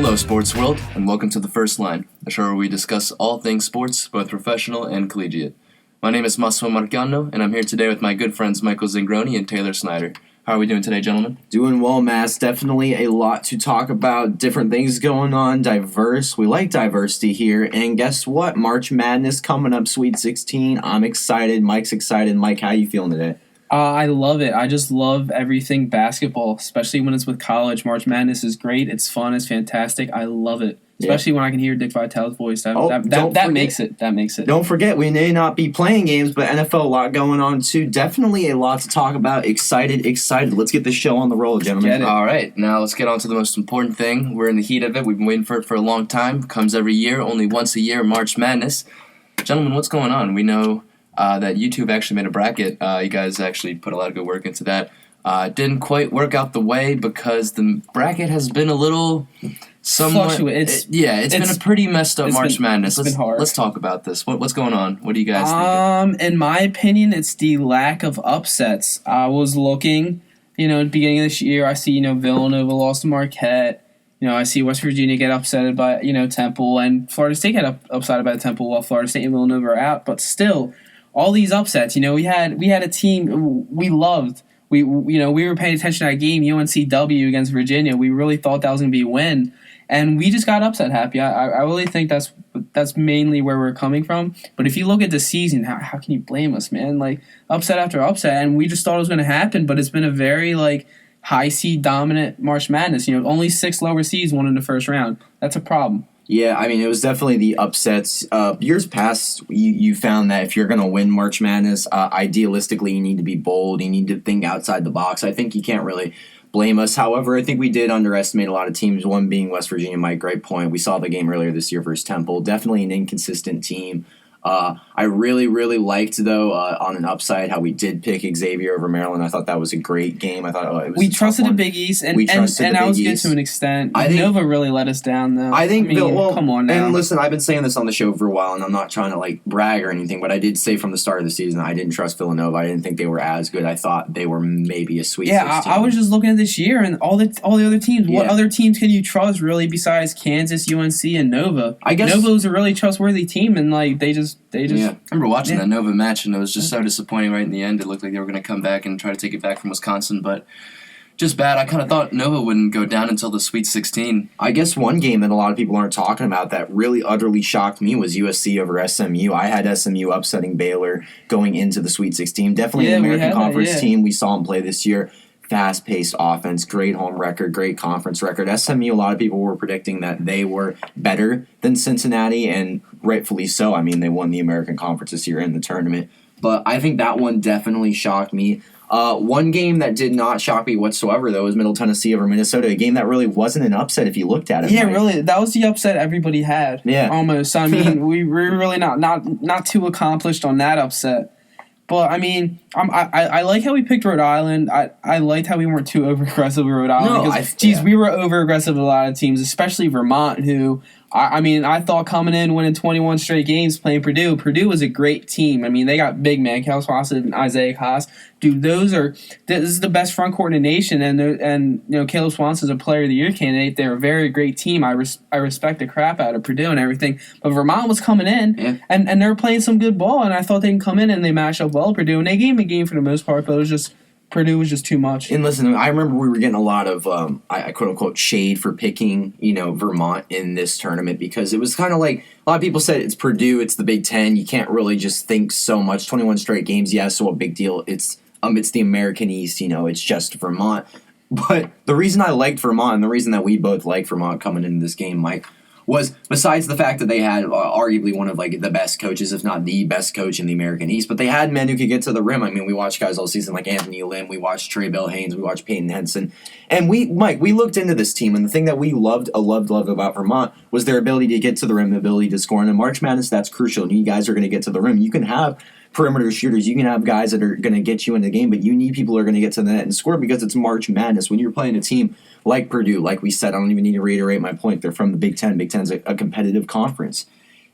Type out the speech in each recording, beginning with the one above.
Hello, sports world, and welcome to The First Line, a show where we discuss all things sports, both professional and collegiate. My name is Massimo Marcano, and I'm here today with my good friends Michael Zingroni and Taylor Snyder. How are we doing today, gentlemen? Doing well, Mass. Definitely a lot to talk about. Different things going on. Diverse. We like diversity here. And guess what? March Madness coming up, Sweet 16. I'm excited. Mike's excited. Mike, how you feeling today? I love it. I just love everything basketball, especially when it's with college. March Madness is great. It's fun. It's fantastic. I love it. Especially when I can hear Dick Vitale's voice. That makes it. That makes it. Don't forget, we may not be playing games, but NFL a lot going on too. Definitely a lot to talk about. Excited. Let's get this show on the roll, gentlemen. All right, now let's get on to the most important thing. We're in the heat of it. We've been waiting for it for a long time. Comes every year, only once a year, March Madness. Gentlemen, what's going on? We know that YouTube actually made a bracket. You guys actually put a lot of good work into that. Didn't quite work out the way because the bracket has been a little fluctuate. It's been a pretty messed up March Madness. It's been hard. Let's talk about this. What's going on? What do you guys think? In my opinion, it's the lack of upsets. I was looking, at the beginning of this year, I see, Villanova lost to Marquette. I see West Virginia get upset by, Temple, and Florida State get upset by Temple while Florida State and Villanova are out. But still, all these upsets, we had a team we loved. We were paying attention to that game, UNCW against Virginia. We really thought that was going to be a win, and we just got upset happy. I really think that's mainly where we're coming from. But if you look at the season, how can you blame us, man? Like, upset after upset, and we just thought it was going to happen, but it's been a very, high seed dominant March Madness. Only 6 lower seeds won in the first round. That's a problem. Yeah, I mean, it was definitely the upsets. Years past, you found that if you're going to win March Madness, idealistically, you need to be bold. You need to think outside the box. I think you can't really blame us. However, I think we did underestimate a lot of teams, one being West Virginia. Mike, great point. We saw the game earlier this year versus Temple. Definitely an inconsistent team. I really, really liked, though, on an upside, how we did pick Xavier over Maryland. I thought that was a great game. I thought it was we trusted the Big East, and I was good to an extent. Nova really let us down, though. Come on now. And listen, I've been saying this on the show for a while, and I'm not trying to brag or anything, but I did say from the start of the season I didn't trust Villanova. I didn't think they were as good. I thought they were maybe a Sweet 16. I was just looking at this year and all the other teams. Yeah. What other teams can you trust really besides Kansas, UNC, and Nova? I guess Nova was a really trustworthy team, and they just. Yeah. I remember watching that Nova match, and it was just so disappointing right in the end. It looked like they were going to come back and try to take it back from Wisconsin, but just bad. I kind of thought Nova wouldn't go down until the Sweet 16. I guess one game that a lot of people aren't talking about that really utterly shocked me was USC over SMU. I had SMU upsetting Baylor going into the Sweet 16. Definitely an American Conference team. We saw them play this year. Fast-paced offense, great home record, great conference record. SMU, a lot of people were predicting that they were better than Cincinnati, and rightfully so. I mean, they won the American Conference this year in the tournament. But I think that one definitely shocked me. One game that did not shock me whatsoever, though, was Middle Tennessee over Minnesota, a game that really wasn't an upset if you looked at it. Yeah, really. That was the upset everybody had. Yeah. Almost. I mean, we were really not too accomplished on that upset. But, I mean, I like how we picked Rhode Island. I liked how we weren't too over-aggressive with Rhode Island. We were over-aggressive with a lot of teams, especially Vermont, who, I thought coming in winning 21 straight games playing Purdue. Purdue was a great team. I mean, they got big men, Kel Swanson and Isaiah Haas. Dude, this is the best front court in the nation, and Caleb Swanson's a Player of the Year candidate. They're a very great team. I respect the crap out of Purdue and everything. But Vermont was coming in, and they were playing some good ball, and I thought they can come in and they matched up well with Purdue, and they gave them a game for the most part, but it was just Purdue was just too much. And listen, I remember we were getting a lot of, I quote-unquote, shade for picking, Vermont in this tournament because it was kind of like a lot of people said it's Purdue, it's the Big Ten. You can't really just think so much. 21 straight games, yes, so a big deal. It's the American East, it's just Vermont. But the reason I liked Vermont and the reason that we both liked Vermont coming into this game, Mike, was besides the fact that they had arguably one of the best coaches, if not the best coach in the American East, but they had men who could get to the rim. I mean, we watched guys all season like Anthony Lim, we watched Trey Bell-Haynes, we watched Peyton Henson, and we looked into this team, and the thing that we loved about Vermont was their ability to get to the rim, the ability to score. And in March Madness, that's crucial. And you guys are going to get to the rim. You can have perimeter shooters. You can have guys that are going to get you in the game, but you need people who are going to get to the net and score because it's March Madness. When you're playing a team like Purdue, like we said, I don't even need to reiterate my point. They're from the Big Ten. Big Ten's a competitive conference.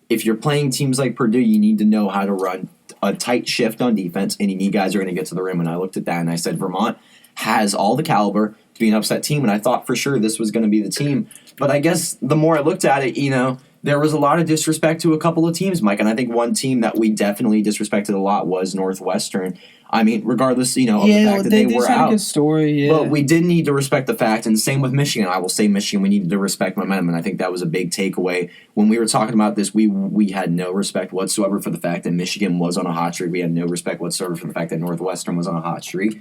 If you're playing teams like Purdue, you need to know how to run a tight shift on defense, and you need guys who are going to get to the rim. And I looked at that, and I said Vermont has all the caliber to be an upset team, and I thought for sure this was going to be the team But I guess the more I looked at it, there was a lot of disrespect to a couple of teams, Mike, and I think one team that we definitely disrespected a lot was Northwestern. I mean, regardless, of the fact that they were had out. a good story, yeah. But we did need to respect the fact, and same with Michigan. I will say Michigan, we needed to respect momentum, and I think that was a big takeaway. When we were talking about this, we had no respect whatsoever for the fact that Michigan was on a hot streak. We had no respect whatsoever for the fact that Northwestern was on a hot streak.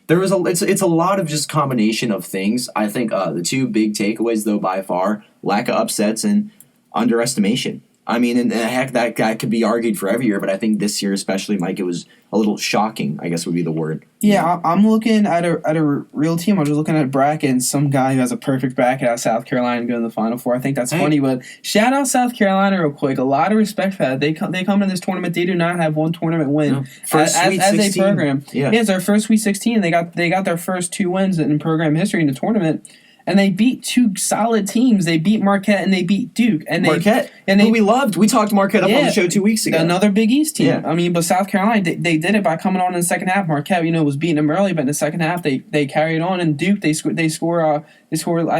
It's a lot of just combination of things. I think the two big takeaways, though, by far, lack of upsets and underestimation. I mean, and heck, that guy could be argued for every year, but I think this year especially, Mike, it was a little shocking, I guess would be the word. Yeah, I'm looking at a real team. I'm just looking at a bracket, and some guy who has a perfect bracket out of South Carolina going to the Final Four. I think that's funny, but shout out South Carolina real quick. A lot of respect for that. They come in this tournament. They do not have one tournament win. No. First Sweet 16. As a program. Yeah, it's their first Sweet 16. They got their first 2 wins in program history in the tournament. And they beat 2 solid teams. They beat Marquette and they beat Duke. Marquette, who we loved. We talked Marquette up on the show 2 weeks ago. Another Big East team. Yeah. I mean, but South Carolina, they did it by coming on in the second half. Marquette, was beating them early, but in the second half they carried on. And Duke, they scored I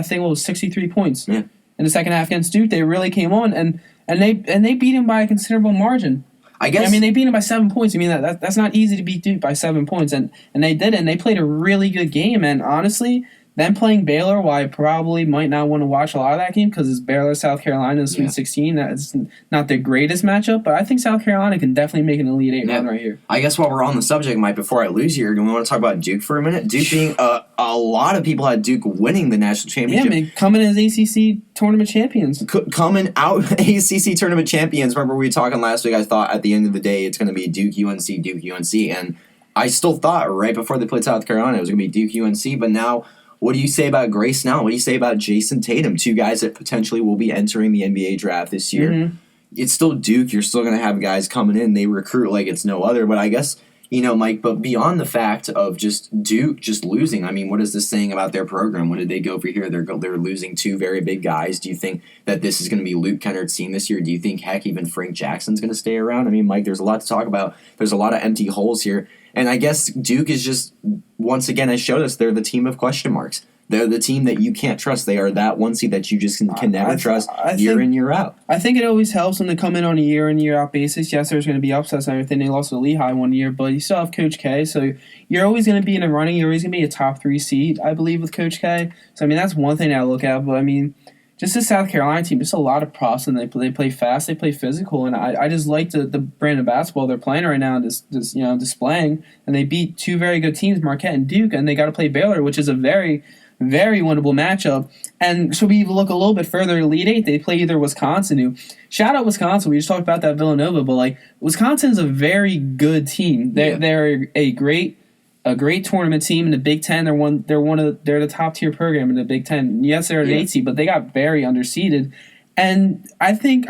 think it was 63 points in the second half against Duke. They really came on and they beat them by a considerable margin. I guess. I mean, they beat them by 7 points. I mean, that's not easy to beat Duke by 7 points, and they did it. And they played a really good game. And honestly, them playing Baylor, while I probably might not want to watch a lot of that game because it's Baylor, South Carolina, in Sweet 16. That's not the greatest matchup, but I think South Carolina can definitely make an Elite 8 run right here. I guess while we're on the subject, Mike, before I lose here, do we want to talk about Duke for a minute? Duke being a lot of people had Duke winning the national championship. Yeah, I mean, coming as ACC tournament champions. Coming out ACC tournament champions. Remember we were talking last week, I thought at the end of the day it's going to be Duke, UNC, and I still thought right before they played South Carolina it was going to be Duke, UNC, but now what do you say about Grace Snell? What do you say about Jason Tatum? 2 guys that potentially will be entering the NBA draft this year. Mm-hmm. It's still Duke. You're still going to have guys coming in. They recruit like it's no other. But I guess, Mike, but beyond the fact of just Duke just losing, I mean, what is this saying about their program? When did they go over here? They're losing 2 very big guys. Do you think that this is going to be Luke Kennard's team this year? Do you think, heck, even Frank Jackson's going to stay around? I mean, Mike, there's a lot to talk about. There's a lot of empty holes here. And I guess Duke is just, once again, has showed us they're the team of question marks. They're the team that you can't trust. They are that 1 seed that you just can never trust year in, year out. I think it always helps when they come in on a year in, year out basis. Yes, there's going to be upsets and everything. They lost to Lehigh 1 year, but you still have Coach K. So you're always going to be in the running. You're always going to be a top 3 seed, I believe, with Coach K. So, I mean, that's one thing I look at. But, I mean, just the South Carolina team, just a lot of props, and they play fast, they play physical, and I just like the brand of basketball they're playing right now, just displaying. And they beat 2 very good teams, Marquette and Duke, and they got to play Baylor, which is a very, very winnable matchup. And so we look a little bit further, Elite 8, they play either Wisconsin, who, shout out Wisconsin, we just talked about that Villanova, but like Wisconsin's a very good team. They're a great tournament team in the Big Ten. They're the top tier program in the Big Ten. Yes, they're an 8 seed, but they got very underseeded. And I think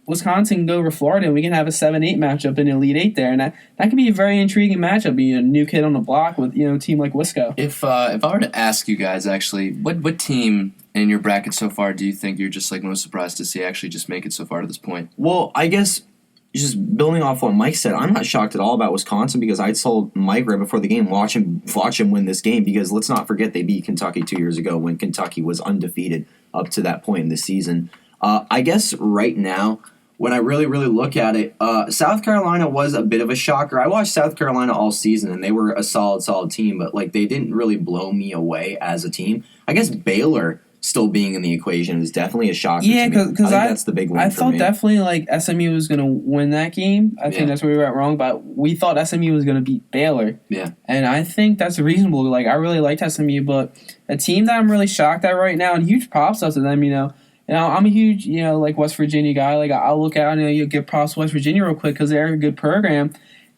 Wisconsin can go over Florida, and we can have a 7-8 matchup in Elite 8 there, and that could be a very intriguing matchup. Being a new kid on the block with a team like Wisco. If I were to ask you guys, actually, what team in your bracket so far do you think you're just like most surprised to see actually just make it so far to this point? Well, I guess just building off what Mike said, I'm not shocked at all about Wisconsin because I told Mike right before the game, watch him win this game because let's not forget they beat Kentucky 2 years ago when Kentucky was undefeated up to that point in the season. I guess right now, when I really, really look at it, South Carolina was a bit of a shocker. I watched South Carolina all season, and they were a solid team, but like they didn't really blow me away as a team. I guess Baylor still being in the equation is definitely a shocker. Yeah, because that's the big one. I for thought me. definitely like SMU was going to win that game. I think that's where we went wrong, but we thought SMU was going to beat Baylor. Yeah, and I think that's reasonable. Like I really liked SMU, but a team that I'm really shocked at right now, and huge props up to them. I'm a huge, like West Virginia guy. Like I'll look out, you give props to West Virginia real quick because they're a good program.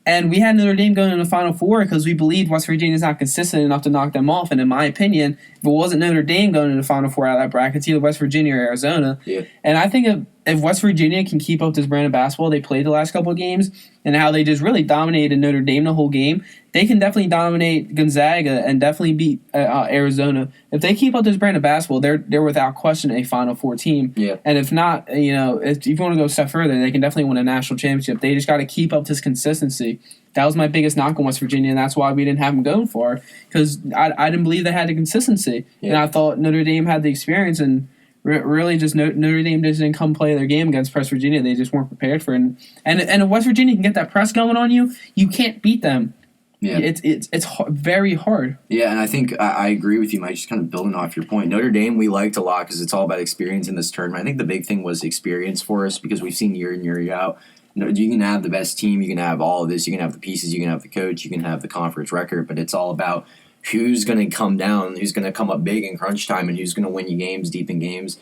And we had Notre Dame going in the Final Four because we believed West Virginia is not consistent enough to knock them off. And in my opinion, if it wasn't Notre Dame going in the Final Four out of that bracket, it's either West Virginia or Arizona. Yeah. And I think if West Virginia can keep up this brand of basketball they played the last couple of games and how they just really dominated Notre Dame the whole game, they can definitely dominate Gonzaga and definitely beat Arizona. If they keep up this brand of basketball, they're without question a Final Four team. Yeah. And if not, if you want to go a step further, they can definitely win a national championship. They just got to keep up this consistency. That was my biggest knock on West Virginia, and that's why we didn't have them going far because I didn't believe they had the consistency. Yeah. And I thought Notre Dame had the experience, and Really, just Notre Dame just didn't come play their game against West Virginia. They just weren't prepared for it. And if West Virginia can get that press going on you, you can't beat them. Yeah. It's very hard. Yeah, and I think I agree with you, Mike. Just kind of building off your point, Notre Dame we liked a lot because it's all about experience in this tournament. I think the big thing was experience for us because we've seen year in year out. You can have the best team, you can have all of this, you can have the pieces, you can have the coach, you can have the conference record, but it's all about who's going to come down, who's going to come up big in crunch time, and who's going to win you games deep in games.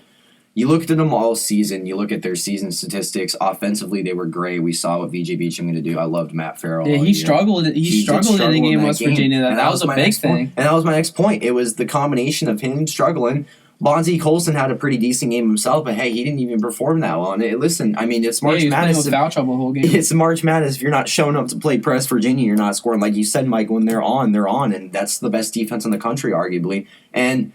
You looked at them all season. You look at their season statistics. Offensively, they were great. We saw what VJ Beacham going to do. I loved Matt Farrell. Yeah, he struggled. He struggled in the game in West Virginia. That was a big thing. And that was my next point. It was the combination of him struggling. Bonzie Colson had a pretty decent game himself, but hey, he didn't even perform that well. And listen, I mean, it's March Madness. With foul trouble the whole game. It's March Madness. If you're not showing up to play press Virginia, you're not scoring. Like you said, Mike, when they're on, and that's the best defense in the country, arguably. And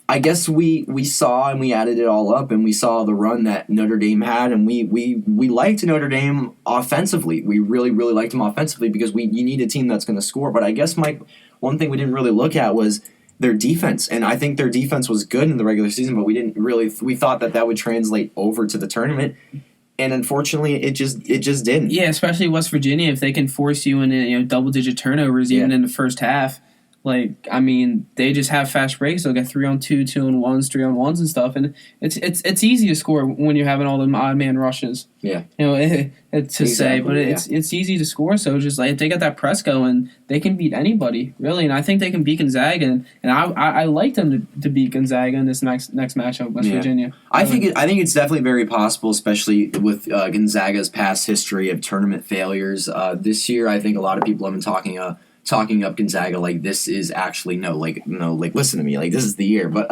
I guess we saw and we added it all up, and we saw the run that Notre Dame had, and we liked Notre Dame offensively. We really, really liked them offensively because you need a team that's going to score. But I guess, Mike, one thing we didn't really look at was their defense, and I think their defense was good in the regular season, but we thought that would translate over to the tournament, and unfortunately, it just didn't. Yeah, especially West Virginia, if they can force you into double-digit turnovers even in the first half. Like, I mean, they just have fast breaks. They'll get 3-on-2, 2-on-1s, 3-on-1s and stuff, and it's easy to score when you're having all them odd man rushes. Yeah, say, but it's easy to score. So just like if they get that press going, they can beat anybody really, and I think they can beat Gonzaga. And I like them to beat Gonzaga in this next matchup, West Virginia. I think it's definitely very possible, especially with Gonzaga's past history of tournament failures. This year, I think a lot of people have been talking up Gonzaga like this is actually listen to me, like this is the year. But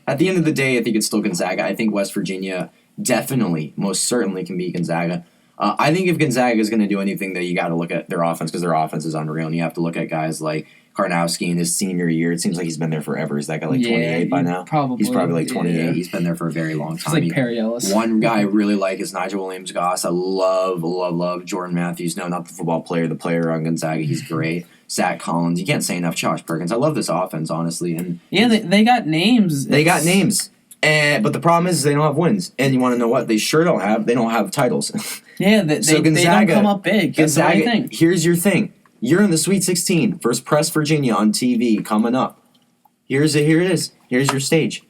at the end of the day, I think it's still Gonzaga. I think West Virginia definitely, most certainly can beat Gonzaga. I think if Gonzaga is going to do anything, that you got to look at their offense because their offense is unreal, and you have to look at guys like Karnowski in his senior year. It seems like he's been there forever. Is that guy like 28 by now? Probably. He's probably like 28. Yeah. He's been there for a very long time. He's like Perry Ellis. One guy I really like is Nigel Williams-Goss. I love Jordan Matthews. No, not the football player, the player on Gonzaga. He's great. Zach Collins. You can't say enough. Josh Perkins. I love this offense, honestly. And yeah, they got names. They got names. But the problem is they don't have wins. And you want to know what? They sure don't have. They don't have titles. Yeah, they don't come up big. That's Gonzaga, the thing. Here's your thing. You're in the Sweet 16 versus Press Virginia on TV coming up. Here it is. Here's your stage.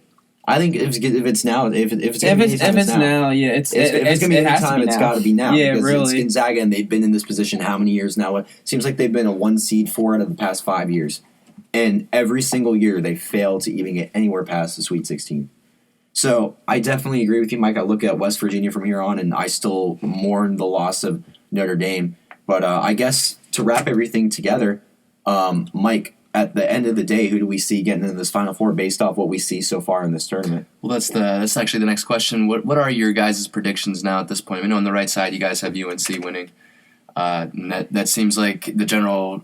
I think if it's now, if it's now, yeah, if it's gonna be any time, it's got to be now. Yeah, because really. It's Gonzaga, and they've been in this position how many years now? It seems like they've been a 1 seed 4 out of the past 5 years, and every single year they fail to even get anywhere past the Sweet 16. So I definitely agree with you, Mike. I look at West Virginia from here on, and I still mourn the loss of Notre Dame. But I guess to wrap everything together, Mike, at the end of the day, who do we see getting into this Final Four based off what we see so far in this tournament? Well, that's actually the next question. What are your guys' predictions now at this point? We know on the right side you guys have UNC winning. That seems like the general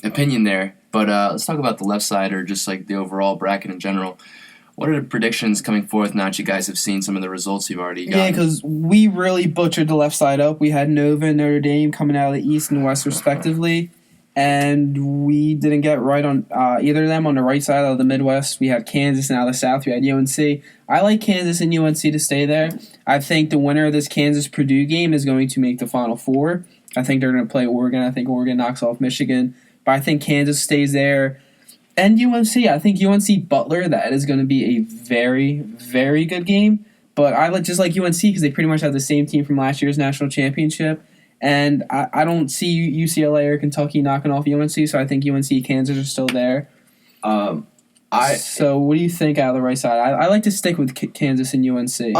opinion there. But let's talk about the left side, or just like the overall bracket in general. What are the predictions coming forth now that you guys have seen some of the results you've already gotten? Yeah, because we really butchered the left side up. We had Nova and Notre Dame coming out of the East and West respectively, and we didn't get right on either of them. On the right side of the Midwest, we had Kansas, and out of the South, we had UNC. I like Kansas and UNC to stay there. I think the winner of this Kansas-Purdue game is going to make the Final Four. I think they're going to play Oregon. I think Oregon knocks off Michigan. But I think Kansas stays there. And UNC, I think UNC Butler, that is going to be a very, very good game. But I just like UNC because they pretty much have the same team from last year's national championship. And I don't see UCLA or Kentucky knocking off UNC, so I think UNC, Kansas are still there. So what do you think out of the right side? I like to stick with Kansas and UNC.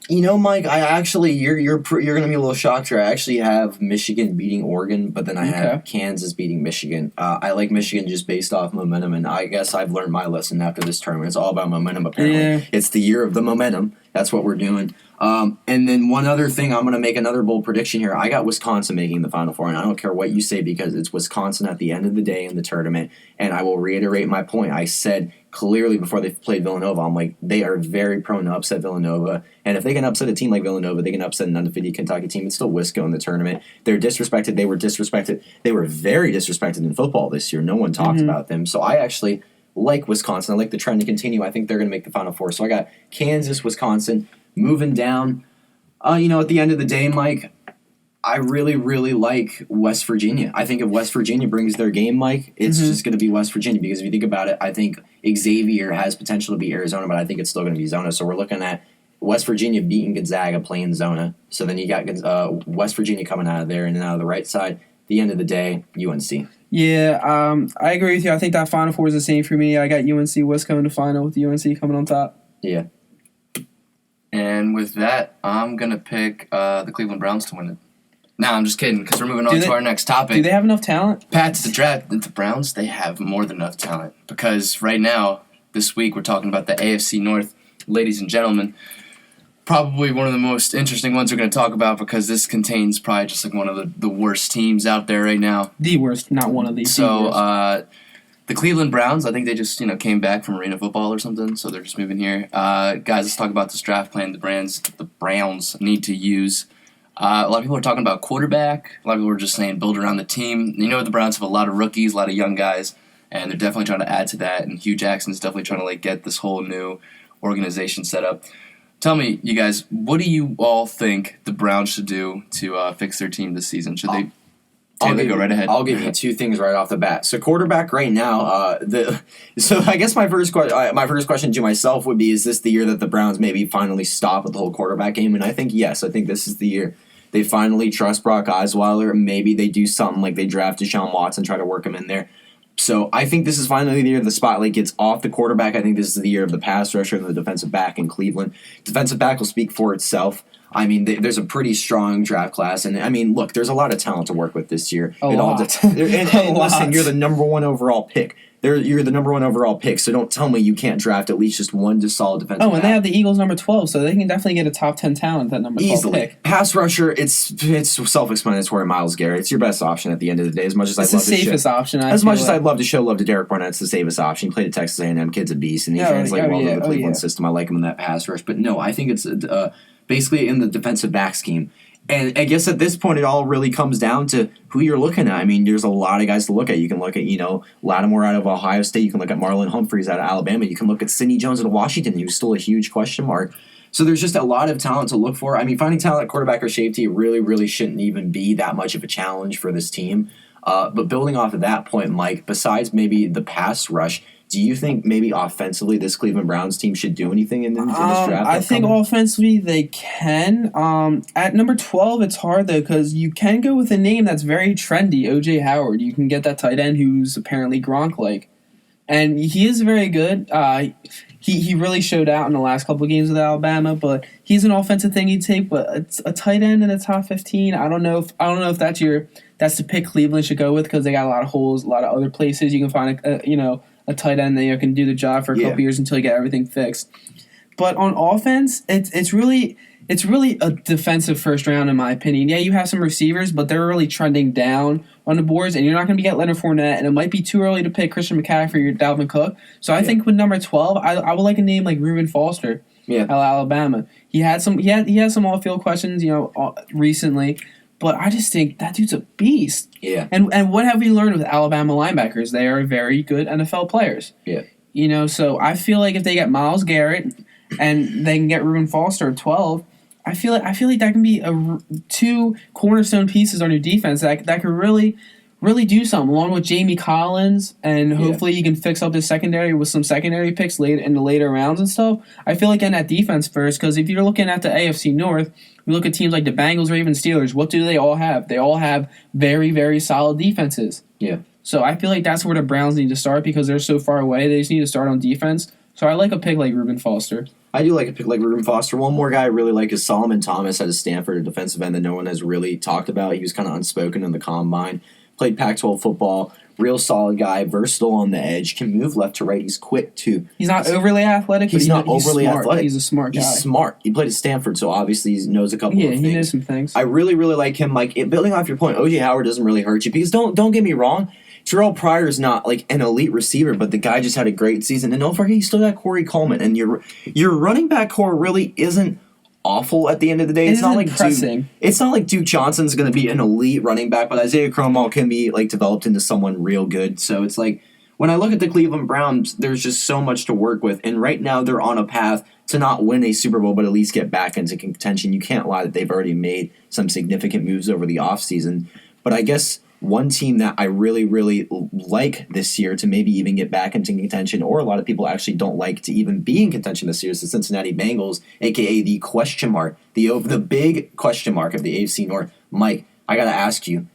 Mike, I actually you're going to be a little shocked here. I actually have Michigan beating Oregon, but then I have Kansas beating Michigan. I like Michigan just based off momentum, and I guess I've learned my lesson after this tournament. It's all about momentum, apparently. Yeah. It's the year of the momentum. That's what we're doing. And then one other thing, I'm going to make another bold prediction here. I got Wisconsin making the Final Four, and I don't care what you say because it's Wisconsin at the end of the day in the tournament, and I will reiterate my point. I said clearly before they played Villanova, I'm like, they are very prone to upset Villanova, and if they can upset a team like Villanova, they can upset an undefeated Kentucky team. It's still Wisco in the tournament. They're disrespected. They were disrespected. They were very disrespected in football this year. No one talked about them. So I actually like Wisconsin. I like the trend to continue. I think they're going to make the Final Four. So I got Kansas, Wisconsin moving down. At the end of the day, Mike, I really, really like West Virginia. I think if West Virginia brings their game, Mike, it's just going to be West Virginia. Because if you think about it, I think Xavier has potential to beat Arizona, but I think it's still going to be Zona. So we're looking at West Virginia beating Gonzaga, playing Zona. So then you got West Virginia coming out of there, and then out of the right side, at the end of the day, UNC. Yeah, I agree with you. I think that Final Four is the same for me. I got UNC West coming to final with UNC coming on top. Yeah. And with that, I'm going to pick the Cleveland Browns to win it. No, I'm just kidding, because we're moving on to our next topic. Do they have enough talent? Pats, the draft, the Browns, they have more than enough talent. Because right now, this week, we're talking about the AFC North, ladies and gentlemen. Probably one of the most interesting ones we're going to talk about, because this contains probably just like one of the worst teams out there right now. The worst, not one of these. So, the Cleveland Browns, I think they just came back from Arena Football or something, so they're just moving here. Guys, let's talk about this draft plan the Browns need to use. A lot of people are talking about quarterback. A lot of people are just saying build around the team. The Browns have a lot of rookies, a lot of young guys, and they're definitely trying to add to that. And Hugh Jackson's definitely trying to get this whole new organization set up. Tell me, you guys, what do you all think the Browns should do to fix their team this season? Should they? Go right ahead. I'll give you two things right off the bat. So quarterback right now, so I guess my first question to myself would be: is this the year that the Browns maybe finally stop with the whole quarterback game? And I think yes. I think this is the year they finally trust Brock Osweiler. Maybe they do something like they draft Deshaun Watson, try to work him in there. So I think this is finally the year the spotlight gets off the quarterback. I think this is the year of the pass rusher and the defensive back in Cleveland. Defensive back will speak for itself. I mean, there's a pretty strong draft class, and I mean, look, there's a lot of talent to work with this year. Listen, you're the number one overall pick. You're the number one overall pick, so don't tell me you can't draft at least just one just solid defensive back. And they have the Eagles number 12, so they can definitely get a top 10 talent at number 12 easily. Pick. Pass rusher, it's self-explanatory. Myles Garrett, it's your best option at the end of the day. As much as it's the safest option. As much as I'd love to show love to Derek Barnett, it's the safest option. He played at Texas A&M, kid's a beast, and he translated well to the Cleveland system. I like him in that pass rush, but no, I think it's basically in the defensive back scheme. And I guess at this point, it all really comes down to who you're looking at. I mean, there's a lot of guys to look at. You can look at, Lattimore out of Ohio State. You can look at Marlon Humphreys out of Alabama. You can look at Sidney Jones out of Washington, who's still a huge question mark. So there's just a lot of talent to look for. I mean, finding talent at quarterback or safety really, really shouldn't even be that much of a challenge for this team. But building off of that point, Mike, besides maybe the pass rush, do you think maybe offensively this Cleveland Browns team should do anything in this draft? I think offensively they can. At number 12, it's hard, though, because you can go with a name that's very trendy, O.J. Howard. You can get that tight end who's apparently Gronk-like. And he is very good. He really showed out in the last couple of games with Alabama, but he's an offensive thing you'd take. But it's a tight end in the top 15. I don't know if that's the pick Cleveland should go with, because they got a lot of holes, a lot of other places you can find a tight end that can do the job for a couple years until you get everything fixed. But on offense, it's really a defensive first round in my opinion. Yeah, you have some receivers, but they're really trending down on the boards, and you're not going to get Leonard Fournette, and it might be too early to pick Christian McCaffrey or Dalvin Cook. So I think with number 12, I would like a name like Reuben Foster out of Alabama. He had some off field questions, recently. But I just think that dude's a beast. Yeah. And what have we learned with Alabama linebackers? They are very good NFL players. Yeah. So I feel like if they get Myles Garrett and they can get Reuben Foster at 12, I feel like that can be two cornerstone pieces on your defense that could really, really do something, along with Jamie Collins, and hopefully he can fix up his secondary with some secondary picks late in the later rounds and stuff. I feel like getting that defense first, because if you're looking at the AFC North, we look at teams like the Bengals, Ravens, Steelers. What do they all have? They all have very, very solid defenses. Yeah. So I feel like that's where the Browns need to start, because they're so far away. They just need to start on defense. So I like a pick like Reuben Foster. I do like a pick like Reuben Foster. One more guy I really like is Solomon Thomas out of Stanford, a defensive end that no one has really talked about. He was kind of unspoken in the combine. Played Pac-12 football. Real solid guy, versatile on the edge, can move left to right. He's quick too. He's not overly athletic. He's not overly smart. athletic. He's a smart guy. He's smart. He played at Stanford, so obviously he knows a couple of things. Yeah, he knows some things. I really, really like him. Building off your point, O.J. Howard doesn't really hurt you, because don't get me wrong, Terrell Pryor's not like an elite receiver, but the guy just had a great season. And don't forget, you still got Corey Coleman, and your running back core really isn't awful at the end of the day. It's not like Duke Johnson's going to be an elite running back, but Isaiah Cromwell can be developed into someone real good. So it's like when I look at the Cleveland Browns, there's just so much to work with. And right now they're on a path to not win a Super Bowl, but at least get back into contention. You can't lie that they've already made some significant moves over the offseason. But I guess one team that I really, really like this year to maybe even get back into contention, or a lot of people actually don't like to even be in contention this year, is the Cincinnati Bengals, a.k.a. the question mark, the big question mark of the AFC North. Mike, I got to ask you,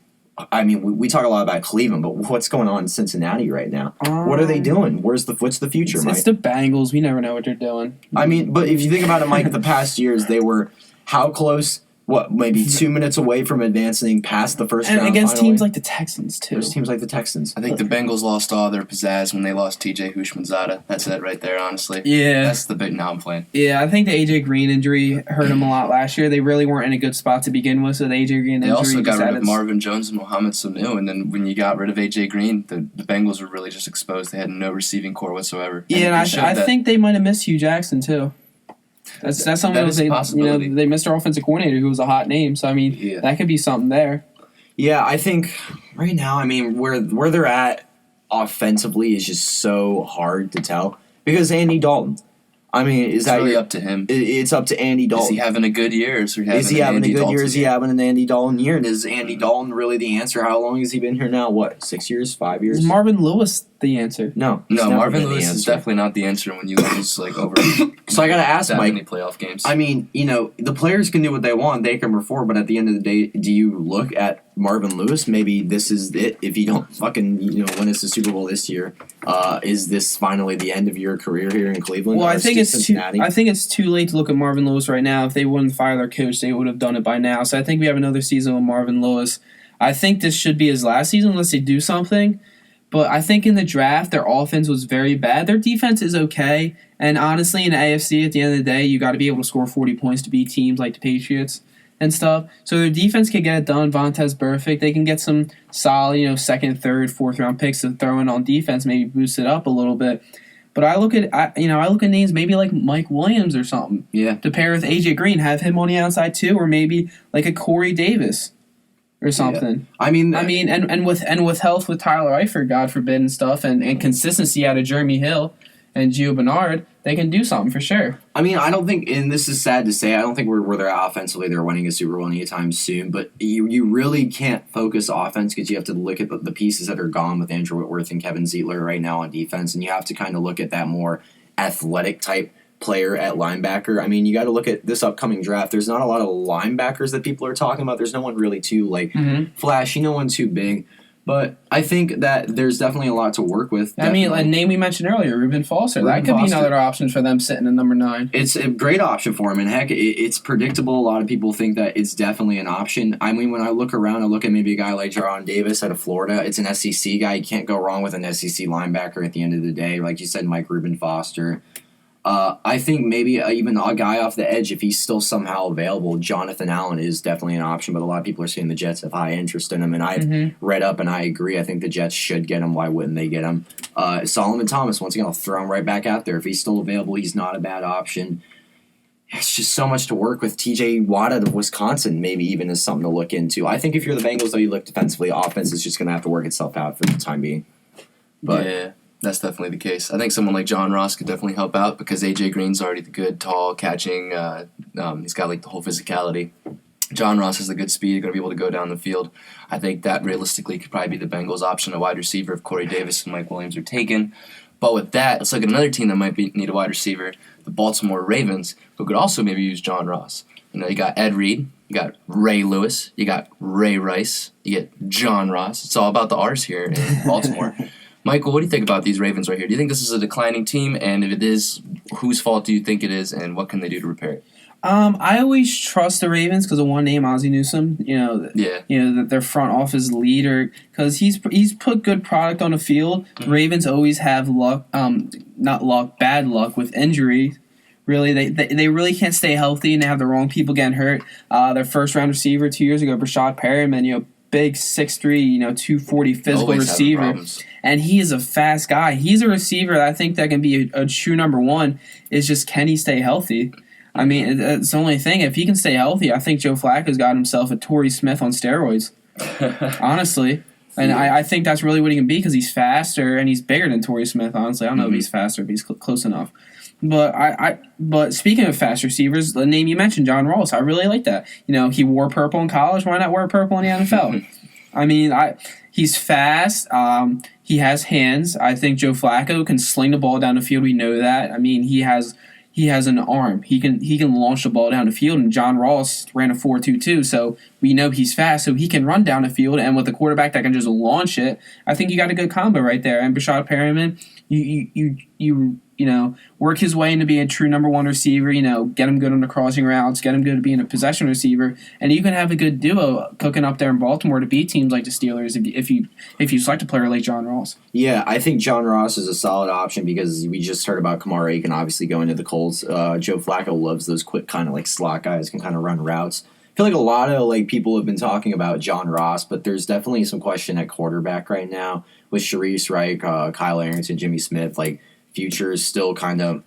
I mean, we talk a lot about Cleveland, but what's going on in Cincinnati right now? What are they doing? What's the future, Mike? It's the Bengals. We never know what they're doing. I mean, but if you think about it, Mike, the past years, they were how close? What, maybe 2 minutes away from advancing past the first round? And against finally? teams like the Texans, too. There's teams like the Texans. I think the Bengals lost all their pizzazz when they lost T.J. Houshmandzadeh. That's it right there, honestly. Yeah. That's the big. Now I'm playing. Yeah, I think the A.J. Green injury hurt him a lot last year. They really weren't in a good spot to begin with, so the A.J. Green injury They also got rid of added- Marvin Jones and Mohamed Sanu, and then when you got rid of A.J. Green, the Bengals were really just exposed. They had no receiving core whatsoever. Yeah, and it showed I that- think they might have missed Hugh Jackson, too. That's something that is a possibility. they missed their offensive coordinator who was a hot name, so I mean Yeah. that could be something there. Yeah, I think right now, I mean, where they're at offensively is just so hard to tell because Andy Dalton. I mean, is It's that really your- up to him. It's up to Andy Is Dalton. he having a good year, or is he having, Is he having an Andy a good Dalton year? Is he having an Andy Dalton year? And is Andy Dalton really the answer? How long has he been here now? What, 6 years, 5 years? Is Marvin Lewis the answer? No, he's No, never Marvin been the Lewis is answer. definitely not the answer when you lose like over So I gotta ask, that Mike. many playoff games. I mean, the players can do what they want. They can perform, but at the end of the day, do you look at Marvin Lewis? Maybe this is it. If you don't fucking win us the Super Bowl this year, is this finally the end of your career here in Cleveland? Well, or I think it's too. Cincinnati? I think it's too late to look at Marvin Lewis right now. If they wouldn't fire their coach, they would have done it by now. So I think we have another season with Marvin Lewis. I think this should be his last season unless they do something. But I think in the draft, their offense was very bad. Their defense is okay. And honestly, in the AFC, at the end of the day, you got to be able to score 40 points to beat teams like the Patriots and stuff. So their defense can get it done. Vontez Burfict. They can get some solid, second, third, fourth round picks to throw in on defense, maybe boost it up a little bit. But I look at names maybe like Mike Williams or something. Yeah. To pair with AJ Green, have him on the outside too, or maybe like a Corey Davis or something. I mean, And with health with Tyler Eifert, God forbid, and stuff, and consistency out of Jeremy Hill and Gio Bernard, they can do something for sure. I mean, I don't think, and this is sad to say, I don't think where they're at offensively, they're winning a Super Bowl anytime soon. But you really can't focus offense because you have to look at the pieces that are gone with Andrew Whitworth and Kevin Zeitler right now on defense, and you have to kind of look at that more athletic type player at linebacker. I mean, you got to look at this upcoming draft. There's not a lot of linebackers that people are talking about. There's no one really too flashy, no one too big. But I think that there's definitely a lot to work with. I mean, a definitely. name we mentioned earlier, Reuben Foster. Reuben That could Foster. be another option for them sitting at number 9. It's a great option for him, and heck, it's predictable. A lot of people think that it's definitely an option. I mean, when I look around, I look at maybe a guy like Jaron Davis out of Florida. It's an SEC guy. You can't go wrong with an SEC linebacker at the end of the day. Like you said, Mike Reuben Foster. I think maybe even a guy off the edge, if he's still somehow available, Jonathan Allen is definitely an option, but a lot of people are saying the Jets have high interest in him, and I've read up and I agree. I think the Jets should get him. Why wouldn't they get him? Solomon Thomas, once again, I'll throw him right back out there. If he's still available, he's not a bad option. It's just so much to work with. TJ Watt out of Wisconsin maybe even is something to look into. I think if you're the Bengals, though, you look defensively, offense is just going to have to work itself out for the time being. But yeah, that's definitely the case. I think someone like John Ross could definitely help out because A.J. Green's already the good, tall, catching. He's got like the whole physicality. John Ross has the good speed, going to be able to go down the field. I think that realistically could probably be the Bengals' option, a wide receiver if Corey Davis and Mike Williams are taken. But with that, let's look at another team that might need a wide receiver, the Baltimore Ravens, who could also maybe use John Ross. You got Ed Reed, you got Ray Lewis, you got Ray Rice, you get John Ross. It's all about the R's here in Baltimore. Michael, what do you think about these Ravens right here? Do you think this is a declining team? And if it is, whose fault do you think it is, and what can they do to repair it? I always trust the Ravens because of one name, Ozzie Newsome. Yeah. Their front office leader because he's put good product on the field. The Ravens always have luck, bad luck with injury. Really, they really can't stay healthy and they have the wrong people getting hurt. Their first round receiver 2 years ago, Brashad Perriman, big 6'3", 240 physical Always having receiver. problems. And he is a fast guy. He's a receiver that I think that can be a true number one. Is just can he stay healthy? I mean, it's the only thing. If he can stay healthy, I think Joe Flacco's got himself a Torrey Smith on steroids. Honestly. And Yeah. I think that's really what he can be because he's faster and he's bigger than Torrey Smith. Honestly, I don't know if Mhm. he's faster, but he's close enough. But speaking of fast receivers, the name you mentioned, John Ross, I really like that. He wore purple in college. Why not wear purple in the NFL? I mean, he's fast. He has hands. I think Joe Flacco can sling the ball down the field. We know that. I mean, he has an arm. He can launch the ball down the field. And John Ross ran a 4.22, so we know he's fast. So he can run down the field. And with a quarterback that can just launch it, I think you got a good combo right there. And Brashad Perriman, you work his way into being a true number one receiver. Get him good on the crossing routes, get him good at being a possession receiver, and you can have a good duo cooking up there in Baltimore to beat teams like the Steelers if you select a player like John Ross. Yeah, I think John Ross is a solid option because we just heard about Kamar Aiken obviously going to the Colts. Joe Flacco loves those quick kind of like slot guys, can kind of run routes. I feel like a lot of like people have been talking about John Ross, but there's definitely some question at quarterback right now with Sharice Reich, Kyle Arrington, Jimmy Smith. Like future is still kind of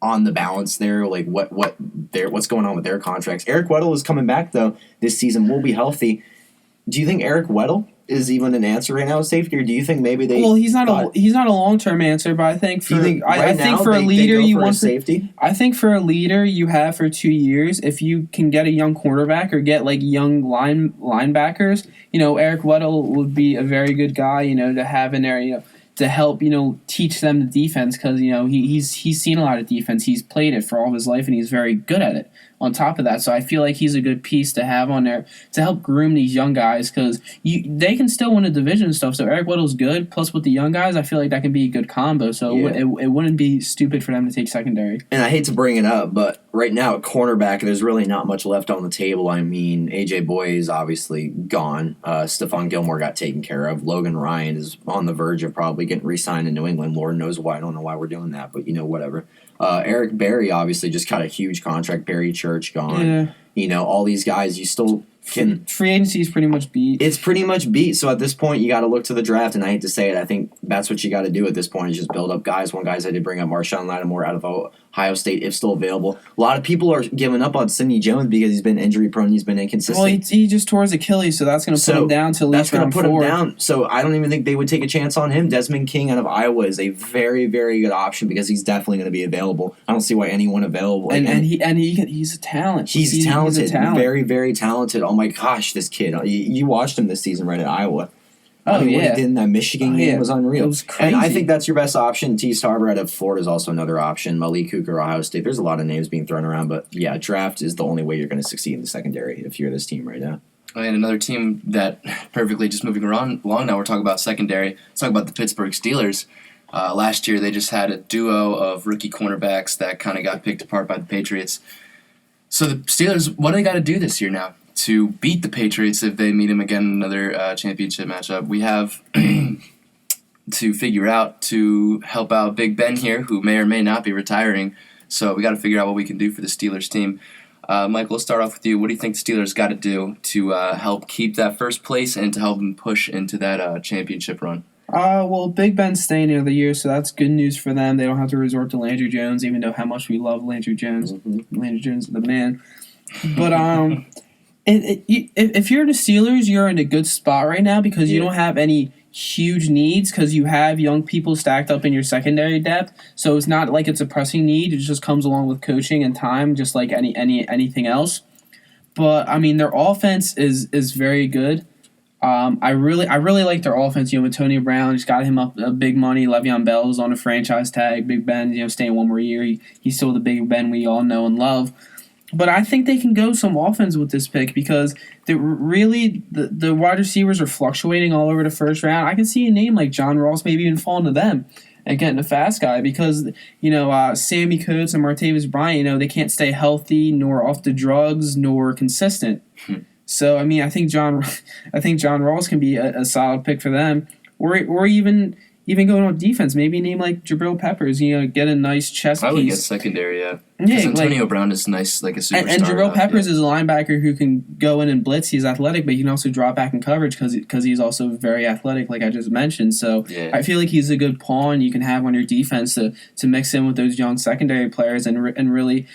on the balance there. Like what's going on with their contracts? Eric Weddle is coming back though this season. Will be healthy. Do you think Eric Weddle is even an answer right now at safety, or do you think maybe they? Well, he's not a long term answer, but I think for I think for a leader you want safety. I think for a leader you have for 2 years, if you can get a young quarterback or get like young linebackers, Eric Weddle would be a very good guy, to have in there, to help, teach them the defense because, he's seen a lot of defense. He's played it for all of his life and he's very good at it on top of that. So I feel like he's a good piece to have on there to help groom these young guys because they can still win a division and stuff. So Eric Weddle's good. Plus with the young guys, I feel like that can be a good combo. So Yeah. it wouldn't be stupid for them to take secondary. And I hate to bring it up, but right now at cornerback, there's really not much left on the table. I mean, A.J. Boye is obviously gone. Stephon Gilmore got taken care of. Logan Ryan is on the verge of probably getting re-signed in New England. Lord knows why. I don't know why we're doing that, but whatever. Eric Berry obviously just got a huge contract. Barry Church gone. Yeah. All these guys you still can. Free agency is pretty much beat. It's pretty much beat. So at this point, you got to look to the draft. And I hate to say it, I think that's what you got to do at this point is just build up guys. One guys I did bring up Marshawn Lattimore out of Ohio State, if still available. A lot of people are giving up on Sidney Jones because he's been injury prone. He's been inconsistent. Well, he just tore his Achilles, so that's going to put him down to at least round 4. That's going to put him down. So I don't even think they would take a chance on him. Desmond King out of Iowa is a very, very good option because he's definitely going to be available. I don't see why anyone available. He's a talent. He's talented. He's a talent. Very, very talented. Oh my gosh, this kid. You watched him this season right at Iowa. Oh, What he yeah. did in that Michigan game was unreal. It was crazy. And I think that's your best option. T. Starber out of Florida is also another option. Malik Hooker, Ohio State. There's a lot of names being thrown around, but yeah, draft is the only way you're going to succeed in the secondary if you're this team right now. And another team that perfectly just moving along now, we're talking about secondary. Let's talk about the Pittsburgh Steelers. Last year, they just had a duo of rookie cornerbacks that kind of got picked apart by the Patriots. So the Steelers, what do they got to do this year now to beat the Patriots if they meet them again in another championship matchup? We have to figure out to help out Big Ben here, who may or may not be retiring. So we got to figure out what we can do for the Steelers team. Michael, let's start off with you. What do you think the Steelers got to do to help keep that first place and to help them push into that championship run? Well, Big Ben's staying the other year, so that's good news for them. They don't have to resort to Landry Jones, even though how much we love Landry Jones. Mm-hmm. Landry Jones is the man. But if you're the Steelers, you're in a good spot right now because you don't have any huge needs because you have young people stacked up in your secondary depth. So it's not like it's a pressing need. It just comes along with coaching and time, just like anything else. But I mean, their offense is very good. I really like their offense. Antonio Brown just got him up big money. Le'Veon Bell is on a franchise tag. Big Ben, staying one more year. He's still the Big Ben we all know and love. But I think they can go some offense with this pick because the wide receivers are fluctuating all over the first round. I can see a name like John Ross maybe even falling to them and getting a fast guy because Sammy Coates and Martavis Bryant, they can't stay healthy nor off the drugs nor consistent. So I mean, I think John Ross can be a solid pick for them, or even going on defense. Maybe a name like Jabril Peppers. Get a nice chess piece. I would get secondary, yeah. Yeah, Because Antonio Brown is nice, like a superstar. And Jabril Peppers is a linebacker who can go in and blitz. He's athletic, but he can also drop back in coverage because he's also very athletic, like I just mentioned. So Yeah. I feel like he's a good pawn you can have on your defense to mix in with those young secondary players and really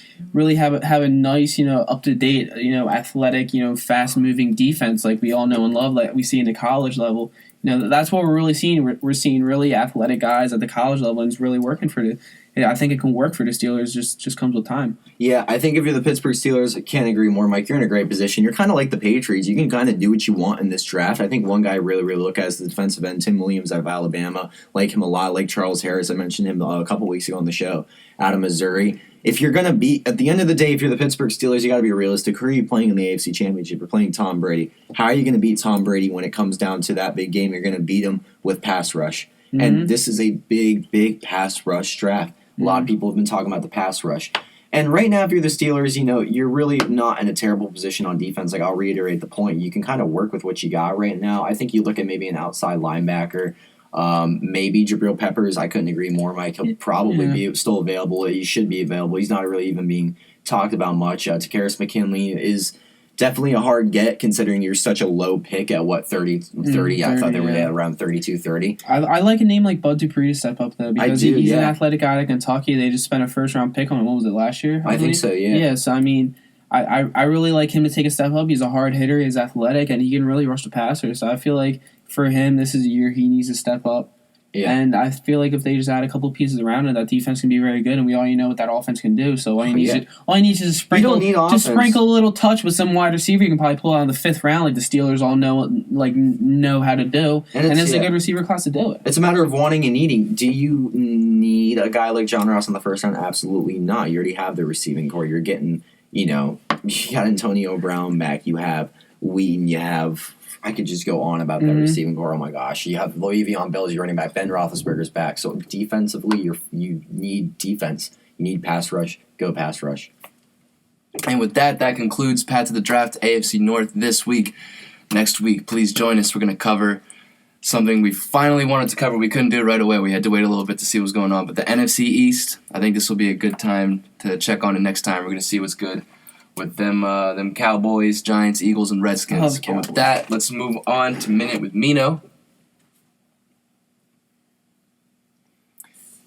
have a nice, up to date, athletic, fast moving defense like we all know and love, like we see in the college level. That's what we're really seeing. We're seeing really athletic guys at the college level, and it's really working for the. I think it can work for the Steelers. Just comes with time. Yeah, I think if you're the Pittsburgh Steelers, I can't agree more, Mike. You're in a great position. You're kind of like the Patriots. You can kind of do what you want in this draft. I think one guy I really look at is the defensive end, Tim Williams out of Alabama. Like him a lot. Like Charles Harris. I mentioned him a couple weeks ago on the show out of Missouri. If you're going to be, at the end of the day, if you're the Pittsburgh Steelers, you got to be realistic. Who are you playing in the AFC Championship? You're playing Tom Brady. How are you going to beat Tom Brady when it comes down to that big game? You're going to beat him with pass rush. Mm-hmm. And this is a big pass rush draft. A lot of people have been talking about the pass rush. And right now, if you're the Steelers, you're really not in a terrible position on defense. Like, I'll reiterate the point. You can kind of work with what you got right now. I think you look at maybe an outside linebacker, maybe Jabril Peppers. I couldn't agree more, Mike. He'll probably be still available. He should be available. He's not really even being talked about much. Takaris McKinley is definitely a hard get considering you're such a low pick at 30. I thought they were at around 32, 30. I like a name like Bud Dupree to step up though because he's an athletic guy at Kentucky. They just spent a first round pick on him. What was it, last year? I think so, yeah. Yeah, so I mean I really like him to take a step up. He's a hard hitter, he's athletic, and he can really rush the passer. So I feel like for him this is a year he needs to step up. Yeah. And I feel like if they just add a couple pieces around it, that defense can be very good, and we already know what that offense can do. So all you need is just sprinkle a little touch with some wide receiver. You can probably pull out in the 5th round, like the Steelers all know how to do, and it's a good receiver class to do it. It's a matter of wanting and needing. Do you need a guy like John Ross in the first round? Absolutely not. You already have the receiving core. You're getting, you got Antonio Brown back. You have Wheaton. You have. I could just go on about that receiving core. Oh my gosh, you have Le'Veon Bell as your running back. Ben Roethlisberger's back. So defensively, you need defense. You need pass rush. Go pass rush. And with that concludes Pat to the Draft AFC North this week. Next week, please join us. We're going to cover something we finally wanted to cover. We couldn't do it right away. We had to wait a little bit to see what was going on. But the NFC East, I think this will be a good time to check on it next time. We're going to see what's good with them Cowboys, Giants, Eagles, and Redskins. And with that, let's move on to Minute with Mino.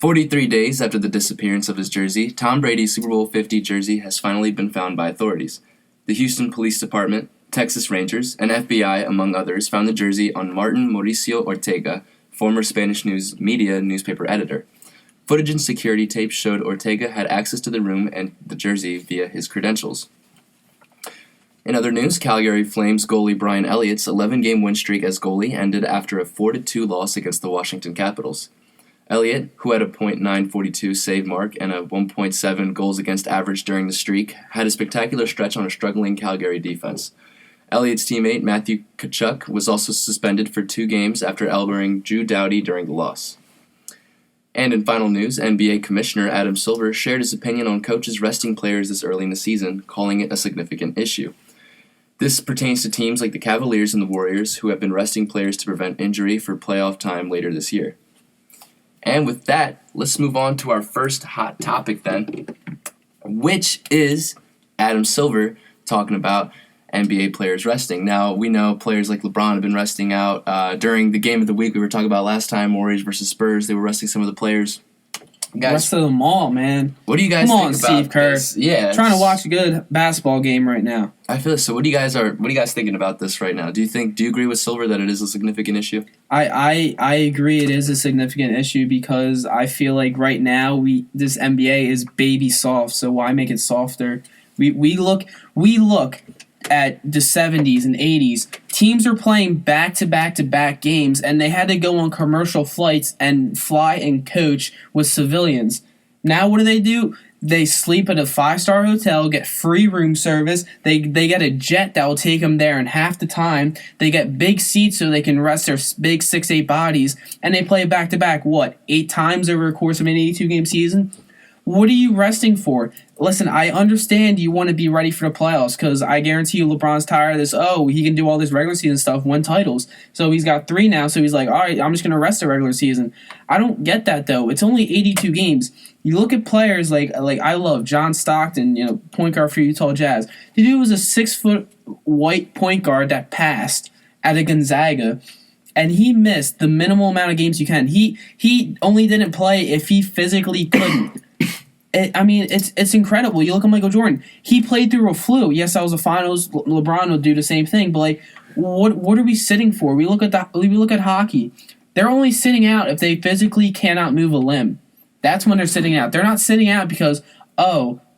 43 days after the disappearance of his jersey, Tom Brady's Super Bowl 50 jersey has finally been found by authorities. The Houston Police Department, Texas Rangers, and FBI, among others, found the jersey on Martin Mauricio Ortega, former Spanish news media newspaper editor. Footage and security tape showed Ortega had access to the room and the jersey via his credentials. In other news, Calgary Flames goalie Brian Elliott's 11-game win streak as goalie ended after a 4-2 loss against the Washington Capitals. Elliott, who had a .942 save mark and a 1.7 goals against average during the streak, had a spectacular stretch on a struggling Calgary defense. Elliott's teammate Matthew Tkachuk was also suspended for 2 games after elbowing Drew Doughty during the loss. And in final news, NBA Commissioner Adam Silver shared his opinion on coaches resting players this early in the season, calling it a significant issue. This pertains to teams like the Cavaliers and the Warriors, who have been resting players to prevent injury for playoff time later this year. And with that, let's move on to our first hot topic then, which is Adam Silver talking about NBA players resting. Now, we know players like LeBron have been resting out. During the game of the week we were talking about last time, Warriors versus Spurs, they were resting some of the players. Guys, rest of them all, man. What do you guys think about Steve Kerr. This? Yeah, trying to watch a good basketball game right now. I feel so. What are you guys thinking about this right now? Do you agree with Silver that it is a significant issue? I agree it is a significant issue because I feel like right now this NBA is baby soft. So why make it softer? We look at the 70s and 80s, teams are playing back-to-back-to-back games, and they had to go on commercial flights and fly and coach with civilians. Now what do? They sleep at a 5-star hotel, get free room service. They get a jet that will take them there in half the time. They get big seats so they can rest their big 6'8" bodies, and they play back-to-back, 8 times over a course of an 82-game season? What are you resting for? Listen, I understand you want to be ready for the playoffs because I guarantee you LeBron's tired of this. Oh, he can do all this regular season stuff, win titles. So he's got 3 now, so he's like, all right, I'm just going to rest the regular season. I don't get that, though. It's only 82 games. You look at players like I love John Stockton, point guard for Utah Jazz. The dude was a 6-foot white point guard that passed at a Gonzaga. And he missed the minimal amount of games you can. He only didn't play if he physically couldn't. It's incredible. You look at Michael Jordan. He played through a flu. Yes, that was the finals. LeBron will do the same thing. But, what are we sitting for? We look at hockey. They're only sitting out if they physically cannot move a limb. That's when they're sitting out. They're not sitting out because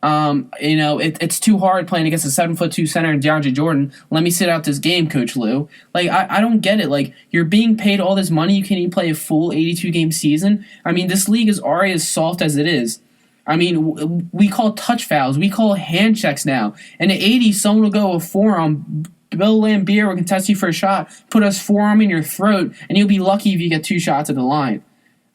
it's too hard playing against a 7'2" center and DeAndre Jordan. Let me sit out this game, Coach Lou. Like, I don't get it. Like, you're being paid all this money. You can't even play a full 82-game season. I mean, this league is already as soft as it is. I mean, we call touch fouls. We call hand checks now. In the 80s, someone will go a forearm. Bill Lambier will contest you for a shot, put his forearm in your throat, and you'll be lucky if you get 2 shots at the line.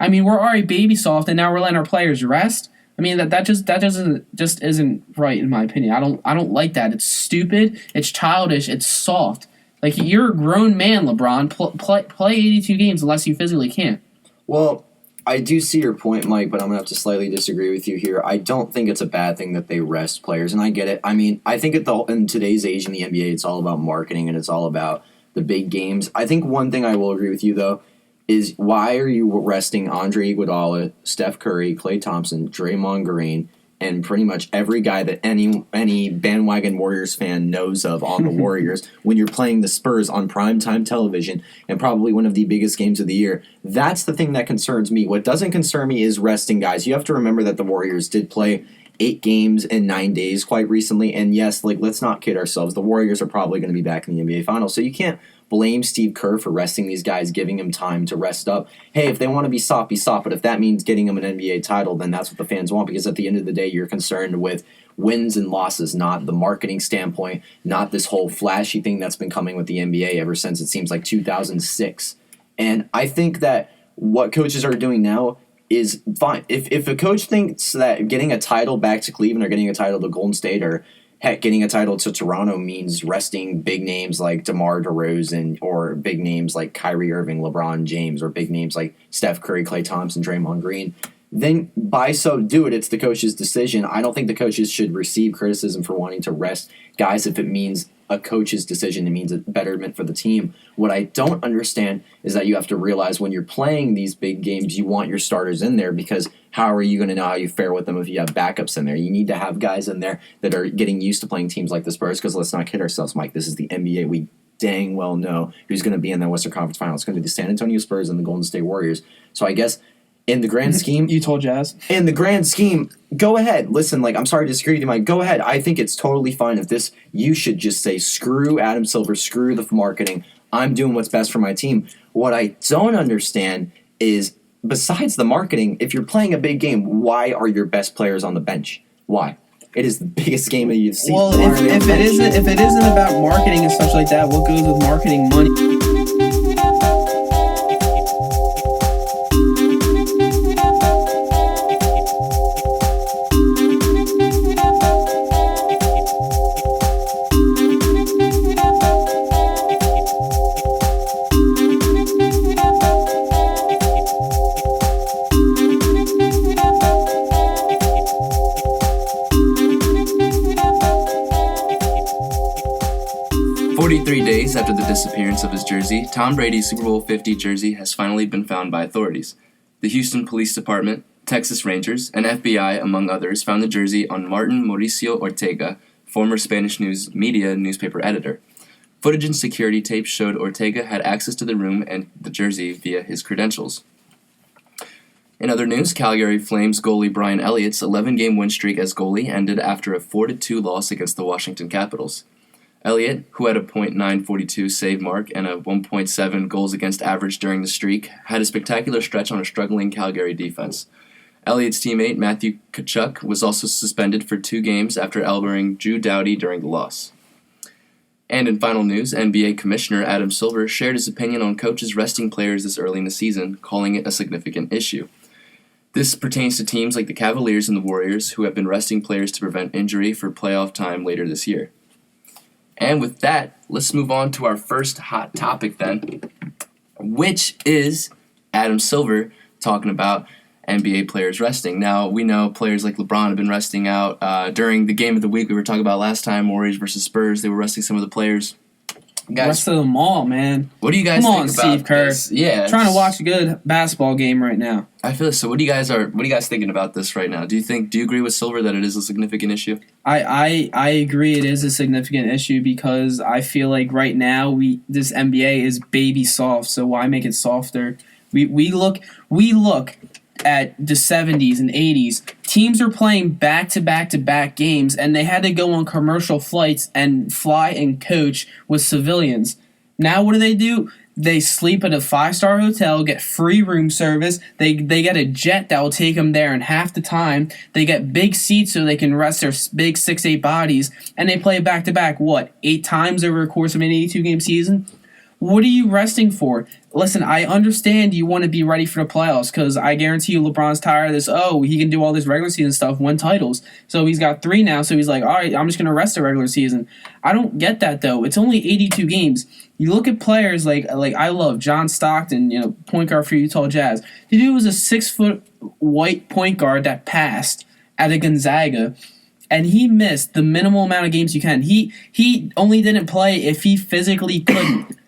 I mean, we're already baby soft, and now we're letting our players rest. I mean, that just isn't right in my opinion. I don't like that. It's stupid. It's childish. It's soft. Like, you're a grown man, LeBron. Play 82 games unless you physically can't. Well, I do see your point, Mike, but I'm going to have to slightly disagree with you here. I don't think it's a bad thing that they rest players, and I get it. I mean, I think in today's age in the NBA, it's all about marketing and it's all about the big games. I think one thing I will agree with you, though, is why are you resting Andre Iguodala, Steph Curry, Klay Thompson, Draymond Green, and pretty much every guy that any bandwagon Warriors fan knows of on the Warriors when you're playing the Spurs on primetime television and probably one of the biggest games of the year? That's the thing that concerns me. What doesn't concern me is resting guys. You have to remember that the Warriors did play 8 games in 9 days quite recently, and yes, like, let's not kid ourselves. The Warriors are probably going to be back in the NBA Finals, so you can't blame Steve Kerr for resting these guys, giving them time to rest up. Hey, if they want to be soft, but if that means getting them an NBA title, then that's what the fans want, because at the end of the day, you're concerned with wins and losses, not the marketing standpoint, not this whole flashy thing that's been coming with the NBA ever since it seems like 2006. And I think that what coaches are doing now is fine. If a coach thinks that getting a title back to Cleveland or getting a title to Golden State or heck, getting a title to Toronto means resting big names like DeMar DeRozan or big names like Kyrie Irving, LeBron James, or big names like Steph Curry, Klay Thompson, Draymond Green, then by so do it. It's the coach's decision. I don't think the coaches should receive criticism for wanting to rest guys if it means a coach's decision. It means a betterment for the team. What I don't understand is that you have to realize when you're playing these big games, you want your starters in there, because how are you going to know how you fare with them if you have backups in there? You need to have guys in there that are getting used to playing teams like the Spurs, because let's not kid ourselves, Mike. This is the NBA. We dang well know who's going to be in the Western Conference Finals. It's going to be the San Antonio Spurs and the Golden State Warriors. So I guess in the grand scheme, Utah Jazz. In the grand scheme, go ahead. Listen, like, I'm sorry to disagree with you, Mike. Go ahead. I think it's totally fine if this. You should just say, screw Adam Silver, screw the marketing. I'm doing what's best for my team. What I don't understand is, besides the marketing, if you're playing a big game, why are your best players on the bench? Why? It is the biggest game of the season. Well, if it isn't about marketing and stuff like that, what goes with marketing money? 43 days after the disappearance of his jersey, Tom Brady's Super Bowl 50 jersey has finally been found by authorities. The Houston Police Department, Texas Rangers, and FBI, among others, found the jersey on Martin Mauricio Ortega, former Spanish news media newspaper editor. Footage and security tapes showed Ortega had access to the room and the jersey via his credentials. In other news, Calgary Flames goalie Brian Elliott's 11-game win streak as goalie ended after a 4-2 loss against the Washington Capitals. Elliott, who had a .942 save mark and a 1.7 goals against average during the streak, had a spectacular stretch on a struggling Calgary defense. Elliott's teammate Matthew Tkachuk was also suspended for 2 games after elbowing Drew Doughty during the loss. And in final news, NBA Commissioner Adam Silver shared his opinion on coaches resting players this early in the season, calling it a significant issue. This pertains to teams like the Cavaliers and the Warriors, who have been resting players to prevent injury for playoff time later this year. And with that, let's move on to our first hot topic then, which is Adam Silver talking about NBA players resting. Now, we know players like LeBron have been resting out. During the game of the week we were talking about last time, Warriors versus Spurs, they were resting some of the players. Guys, Rest of them all, man. what do you guys Come think on, about Steve Kerr. this? Yeah, Trying to watch a good basketball game right now. I feel so. What are you guys thinking about this right now? Do you agree with Silver that it is a significant issue? I agree it is a significant issue because I feel like right now this NBA is baby soft, so why make it softer? We look at the 70s and 80s. Teams are playing back to back games and they had to go on commercial flights and fly and coach with civilians. Now what do? They sleep at a 5-star hotel, get free room service. They get a jet that will take them there in half the time. They get big seats so they can rest their big 6'8" bodies. And they play back-to-back, 8 times over the course of an 82-game season? What are you resting for? Listen, I understand you want to be ready for the playoffs because I guarantee you LeBron's tired of this. Oh, he can do all this regular season stuff, win titles. So he's got 3 now, so he's like, all right, I'm just going to rest the regular season. I don't get that, though. It's only 82 games. You look at players like I love John Stockton, point guard for Utah Jazz. The dude was a 6-foot white point guard that passed at a Gonzaga, and he missed the minimal amount of games you can. He only didn't play if he physically couldn't.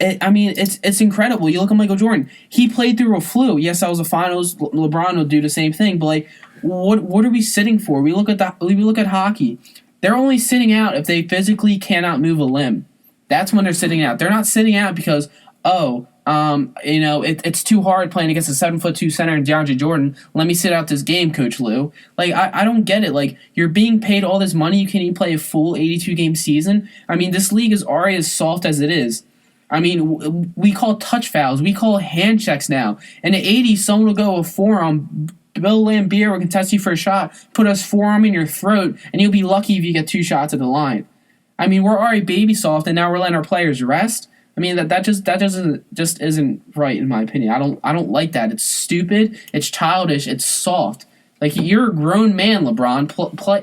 It's incredible. You look at Michael Jordan. He played through a flu. Yes, that was the finals. LeBron will do the same thing. But what are we sitting for? We look at hockey. They're only sitting out if they physically cannot move a limb. That's when they're sitting out. They're not sitting out because it's too hard playing against a 7'2" center and DeAndre Jordan. Let me sit out this game, Coach Lou. I don't get it. You're being paid all this money. You can't even play a full 82-game season. This league is already as soft as it is. We call touch fouls. We call hand checks now. In the 80s, someone will go a forearm. Bill Laimbeer will contest you for a shot, put his forearm in your throat, and you'll be lucky if you get 2 shots at the line. We're already baby soft, and now we're letting our players rest. That just isn't right in my opinion. I don't like that. It's stupid. It's childish. It's soft. You're a grown man, LeBron.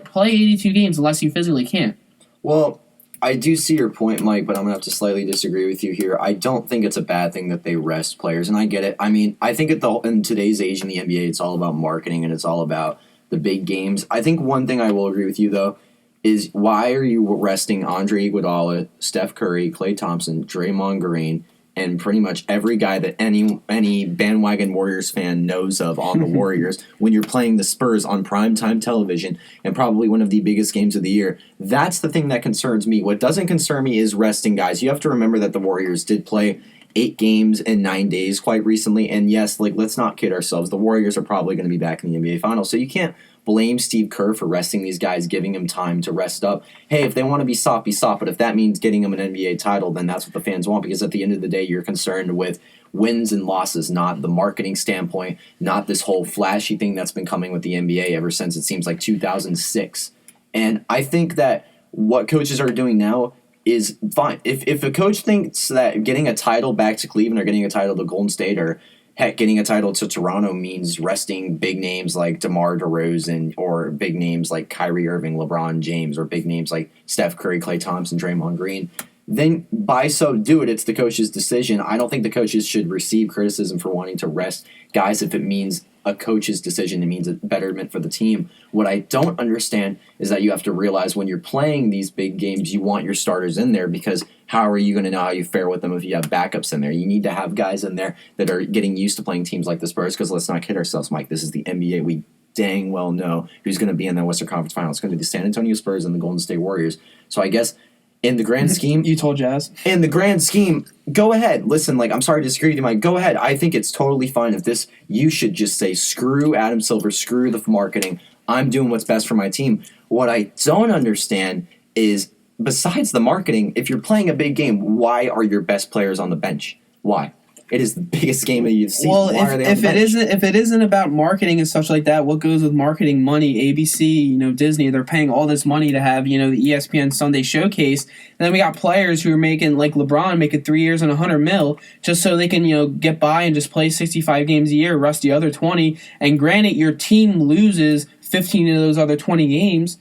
Play 82 games unless you physically can't. Well, I do see your point, Mike, but I'm going to have to slightly disagree with you here. I don't think it's a bad thing that they rest players, and I get it. I think in today's age in the NBA, it's all about marketing and it's all about the big games. I think one thing I will agree with you, though, is why are you resting Andre Iguodala, Steph Curry, Klay Thompson, Draymond Green, and pretty much every guy that any bandwagon Warriors fan knows of on the Warriors when you're playing the Spurs on primetime television and probably one of the biggest games of the year? That's the thing that concerns me. What doesn't concern me is resting guys. You have to remember that the Warriors did play 8 games in 9 days quite recently, and yes, let's not kid ourselves. The Warriors are probably going to be back in the NBA Finals, so you can't blame Steve Kerr for resting these guys, giving them time to rest up. Hey, if they want to be soft, but if that means getting them an NBA title, then that's what the fans want, because at the end of the day, you're concerned with wins and losses, not the marketing standpoint, not this whole flashy thing that's been coming with the NBA ever since it seems like 2006. And I think that what coaches are doing now is fine. If a coach thinks that getting a title back to Cleveland or getting a title to Golden State or heck, getting a title to Toronto means resting big names like DeMar DeRozan or big names like Kyrie Irving, LeBron James, or big names like Steph Curry, Klay Thompson, Draymond Green, then by so do it. It's the coach's decision. I don't think the coaches should receive criticism for wanting to rest guys if it means a coach's decision. It means a betterment for the team. What I don't understand is that you have to realize when you're playing these big games, you want your starters in there, because how are you going to know how you fare with them if you have backups in there? You need to have guys in there that are getting used to playing teams like the Spurs, because let's not kid ourselves, Mike. This is the NBA. We dang well know who's going to be in the Western Conference Finals. It's going to be the San Antonio Spurs and the Golden State Warriors. So I guess in the grand scheme, Utah Jazz. In the grand scheme, go ahead. Listen, I'm sorry to disagree with you, Mike. Go ahead. I think it's totally fine if this. You should just say, screw Adam Silver, screw the marketing. I'm doing what's best for my team. What I don't understand is, besides the marketing, if you're playing a big game, why are your best players on the bench? Why? It is the biggest game of the season. Well, Why are they on the bench? if it isn't about marketing and such like that, what goes with marketing money? ABC, Disney, they're paying all this money to have, the ESPN Sunday Showcase. And then we got players who are making, like LeBron, making 3 years and $100 million just so they can, get by and just play 65 games a year, rest the other 20. And granted, your team loses 15 of those other 20 games.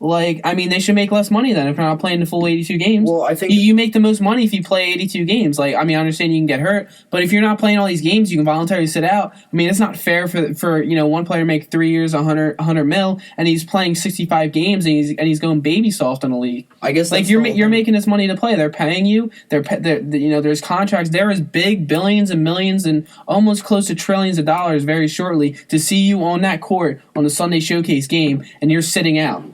Like, I mean, they should make less money then if they're not playing the full 82 games. Well, I think You make the most money if you play 82 games. Like, I mean, I understand you can get hurt, but if you're not playing all these games, you can voluntarily sit out. I mean, it's not fair for one player to make 3 years, 100 mil, and he's playing 65 games and he's going baby soft in the league. I guess Like that's you're the whole you're thing. making this money to play. They're paying you. There's contracts. There is big billions and millions and almost close to trillions of dollars very shortly to see you on that court on the Sunday Showcase game, and you're sitting out.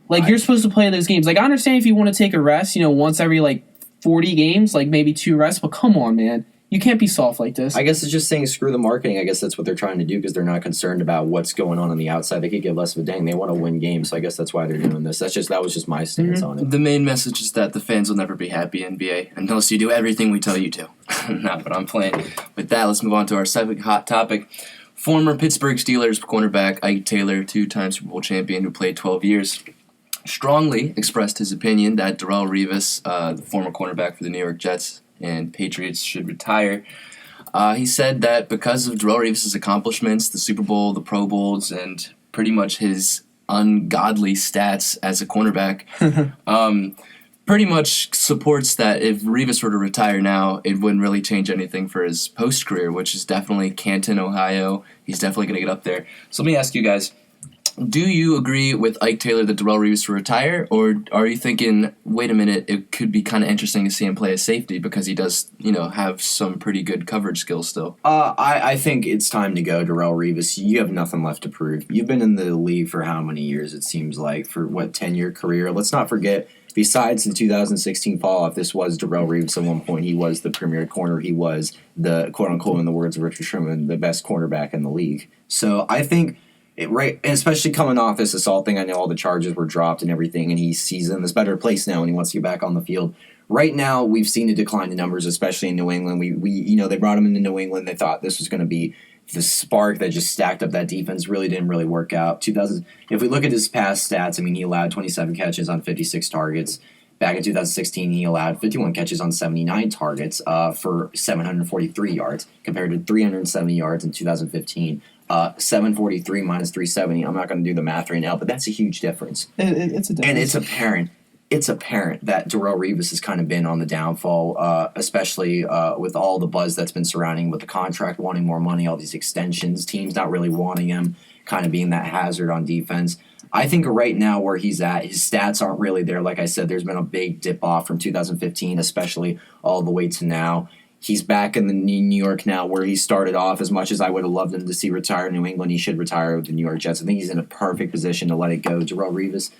Like, you're supposed to play those games. Like, I understand if you want to take a rest, once every, 40 games, like, maybe 2 rests, but come on, man. You can't be soft like this. I guess it's just saying screw the marketing. I guess that's what they're trying to do because they're not concerned about what's going on the outside. They could give less of a dang. They want to win games, so I guess that's why they're doing this. That was just my stance on it. The main message is that the fans will never be happy, NBA, unless you do everything we tell you to. Not but I'm playing. With that, let's move on to our second hot topic. Former Pittsburgh Steelers cornerback Ike Taylor, 2-time Super Bowl champion who played 12 years, strongly expressed his opinion that Darrelle Revis, the former cornerback for the New York Jets and Patriots, should retire. He said that because of Darrelle Revis' accomplishments, the Super Bowl, the Pro Bowls, and pretty much his ungodly stats as a cornerback, pretty much supports that if Revis were to retire now, it wouldn't really change anything for his post-career, which is definitely Canton, Ohio. He's definitely going to get up there. So let me ask you guys, do you agree with Ike Taylor that Darrelle Revis should retire, or are you thinking, wait a minute, it could be kind of interesting to see him play as safety because he does, have some pretty good coverage skills still? I think it's time to go, Darrelle Revis. You have nothing left to prove. You've been in the league for how many years, it seems like, for 10-year career? Let's not forget, besides the 2016 fall-off, this was Darrelle Revis at one point. He was the premier corner. He was the, quote-unquote, in the words of Richard Sherman, the best cornerback in the league. So I think... and especially coming off this assault thing, I know all the charges were dropped and everything, and he's in this better place now, and he wants to get back on the field. Right now, we've seen a decline in numbers, especially in New England. They brought him into New England. They thought this was going to be the spark that just stacked up that defense. Didn't really work out. If we look at his past stats, I mean, he allowed 27 catches on 56 targets. Back in 2016, he allowed 51 catches on 79 targets for 743 yards, compared to 370 yards in 2015. 743 minus 370. I'm not going to do the math right now, but that's a huge difference. It's a difference. And it's apparent that Darrelle Revis has kind of been on the downfall, especially with all the buzz that's been surrounding with the contract, wanting more money, all these extensions, teams not really wanting him, kind of being that hazard on defense. I think right now where he's at, his stats aren't really there. Like I said, there's been a big dip off from 2015, especially all the way to now. He's back in the New York now where he started off. As much as I would have loved him to see retire in New England, he should retire with the New York Jets. I think he's in a perfect position to let it go. Darrelle Revis,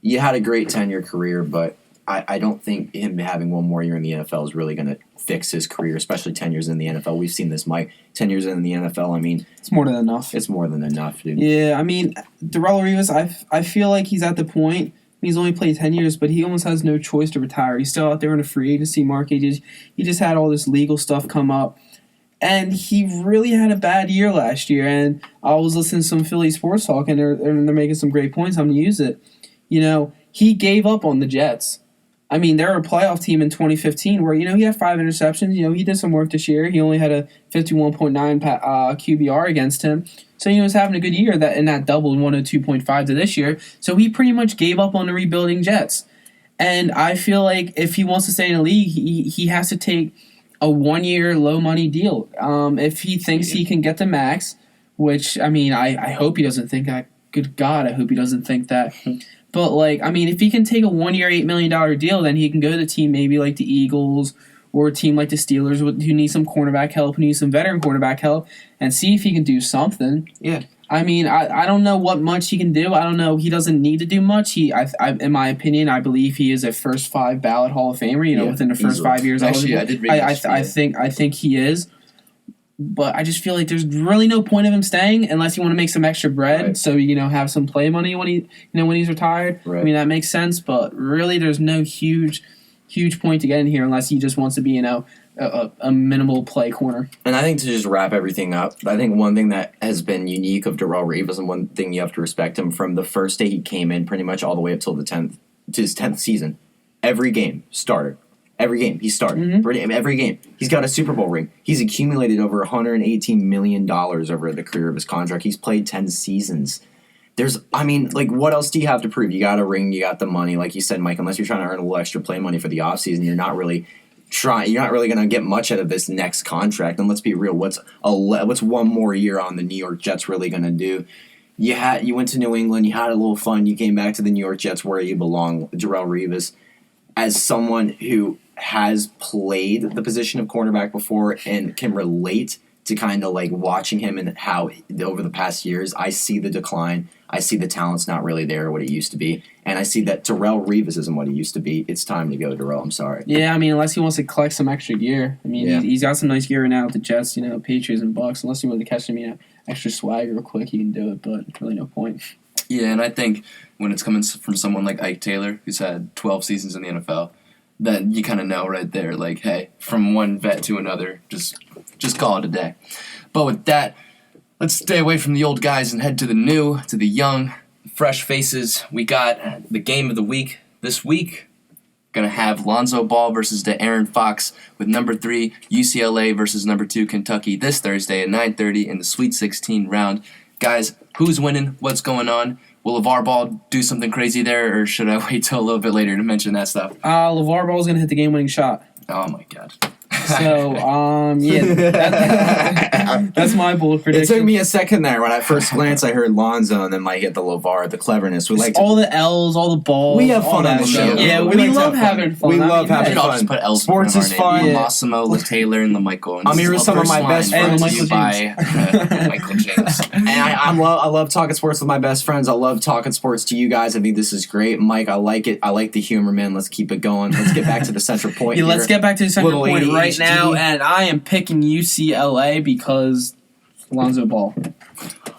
you had a great 10-year career, but I don't think him having one more year in the NFL is really going to fix his career, especially 10 years in the NFL. We've seen this, Mike. 10 years in the NFL, I mean... It's more than enough. It's more than enough, dude. Yeah, I mean, Darrelle Revis, I feel like he's at the point... He's only played 10 years, but he almost has no choice to retire. He's still out there in a free agency market. He just had all this legal stuff come up. And he really had a bad year last year. And I was listening to some Philly sports talk, and they're making some great points. I'm going to use it. He gave up on the Jets. I mean, they're a playoff team in 2015 where, he had 5 interceptions. He did some work this year. He only had a 51.9 QBR against him. So he was having a good year, that doubled 102.5 to this year. So he pretty much gave up on the rebuilding Jets. And I feel like if he wants to stay in the league, he has to take a 1-year low-money deal. If he thinks he can get the max, which, I mean, I hope he doesn't think that. Good God, I hope he doesn't think that. But, if he can take a 1-year, $8 million deal, then he can go to a team maybe like the Eagles or a team like the Steelers who need some cornerback help, who need some veteran cornerback help, and see if he can do something. Yeah. I mean, I don't know what much he can do. I don't know. He doesn't need to do much. In my opinion, I believe he is a first 5 ballot Hall of Famer. Within the first easily. 5 years. Actually, I did read that. I think he is. But I just feel like there's really no point of him staying unless you want to make some extra bread. Right. So have some play money when he's retired. Right. I mean, that makes sense. But really, there's no huge point to get in here unless he just wants to be a minimal play corner. And I think to just wrap everything up, I think one thing that has been unique of Darrelle Revis, and one thing you have to respect him from the first day he came in, pretty much all the way up till his 10th season, every game started. Every game he started. Mm-hmm. Every game. He's got a Super Bowl ring. He's accumulated over $118 million over the career of his contract. He's played 10 seasons. what else do you have to prove? You got a ring, you got the money, like you said, Mike. Unless you're trying to earn a little extra play money for the offseason, you're not really going to get much out of this next contract. And let's be real, what's one more year on the New York Jets really going to do? You went to New England, you had a little fun, you came back to the New York Jets where you belong. Darrelle Revis, as someone who has played the position of cornerback before and can relate to kind of like watching him and how over the past years, I see the decline. I see the talent's not really there what it used to be. And I see that Darrelle Revis isn't what he used to be. It's time to go, Darrelle. I'm sorry. Yeah, I mean, unless he wants to collect some extra gear. I mean, he's got some nice gear right now with the Jets, Patriots and Bucks. Unless he wants to catch some, extra swag real quick, he can do it, but really no point. Yeah, and I think when it's coming from someone like Ike Taylor, who's had 12 seasons in the NFL, then you kind of know right there, like, hey, from one vet to another, just call it a day. But with that, let's stay away from the old guys and head to the new, to the young, fresh faces. We got the game of the week this week. Going to have Lonzo Ball versus De'Aaron Fox with number 3 UCLA versus number 2 Kentucky this Thursday at 9:30 in the Sweet 16 round. Guys, who's winning? What's going on? Will LeVar Ball do something crazy there, or should I wait till a little bit later to mention that stuff? LeVar Ball's going to hit the game-winning shot. Oh, my God. So, that's my bold prediction. It took me a second there. When I first glanced, I heard Lonzo, and then Mike hit the LeVar, the cleverness. We like all the L's, all the balls. We have fun on the show. Yeah, we like love having fun. We love having I'll fun. just put L's Sports is fun. Massimo, Taylor, and LaMichael. I'm here with some of my best friends. Michael James. And I love talking sports with my best friends. I love talking sports to you guys. I think this is great. Mike, I like it. I like the humor, man. Let's keep it going. Let's get back to the central point. Yeah, let's get back to the central point ADHD. Right now, and I am picking UCLA because Lonzo Ball.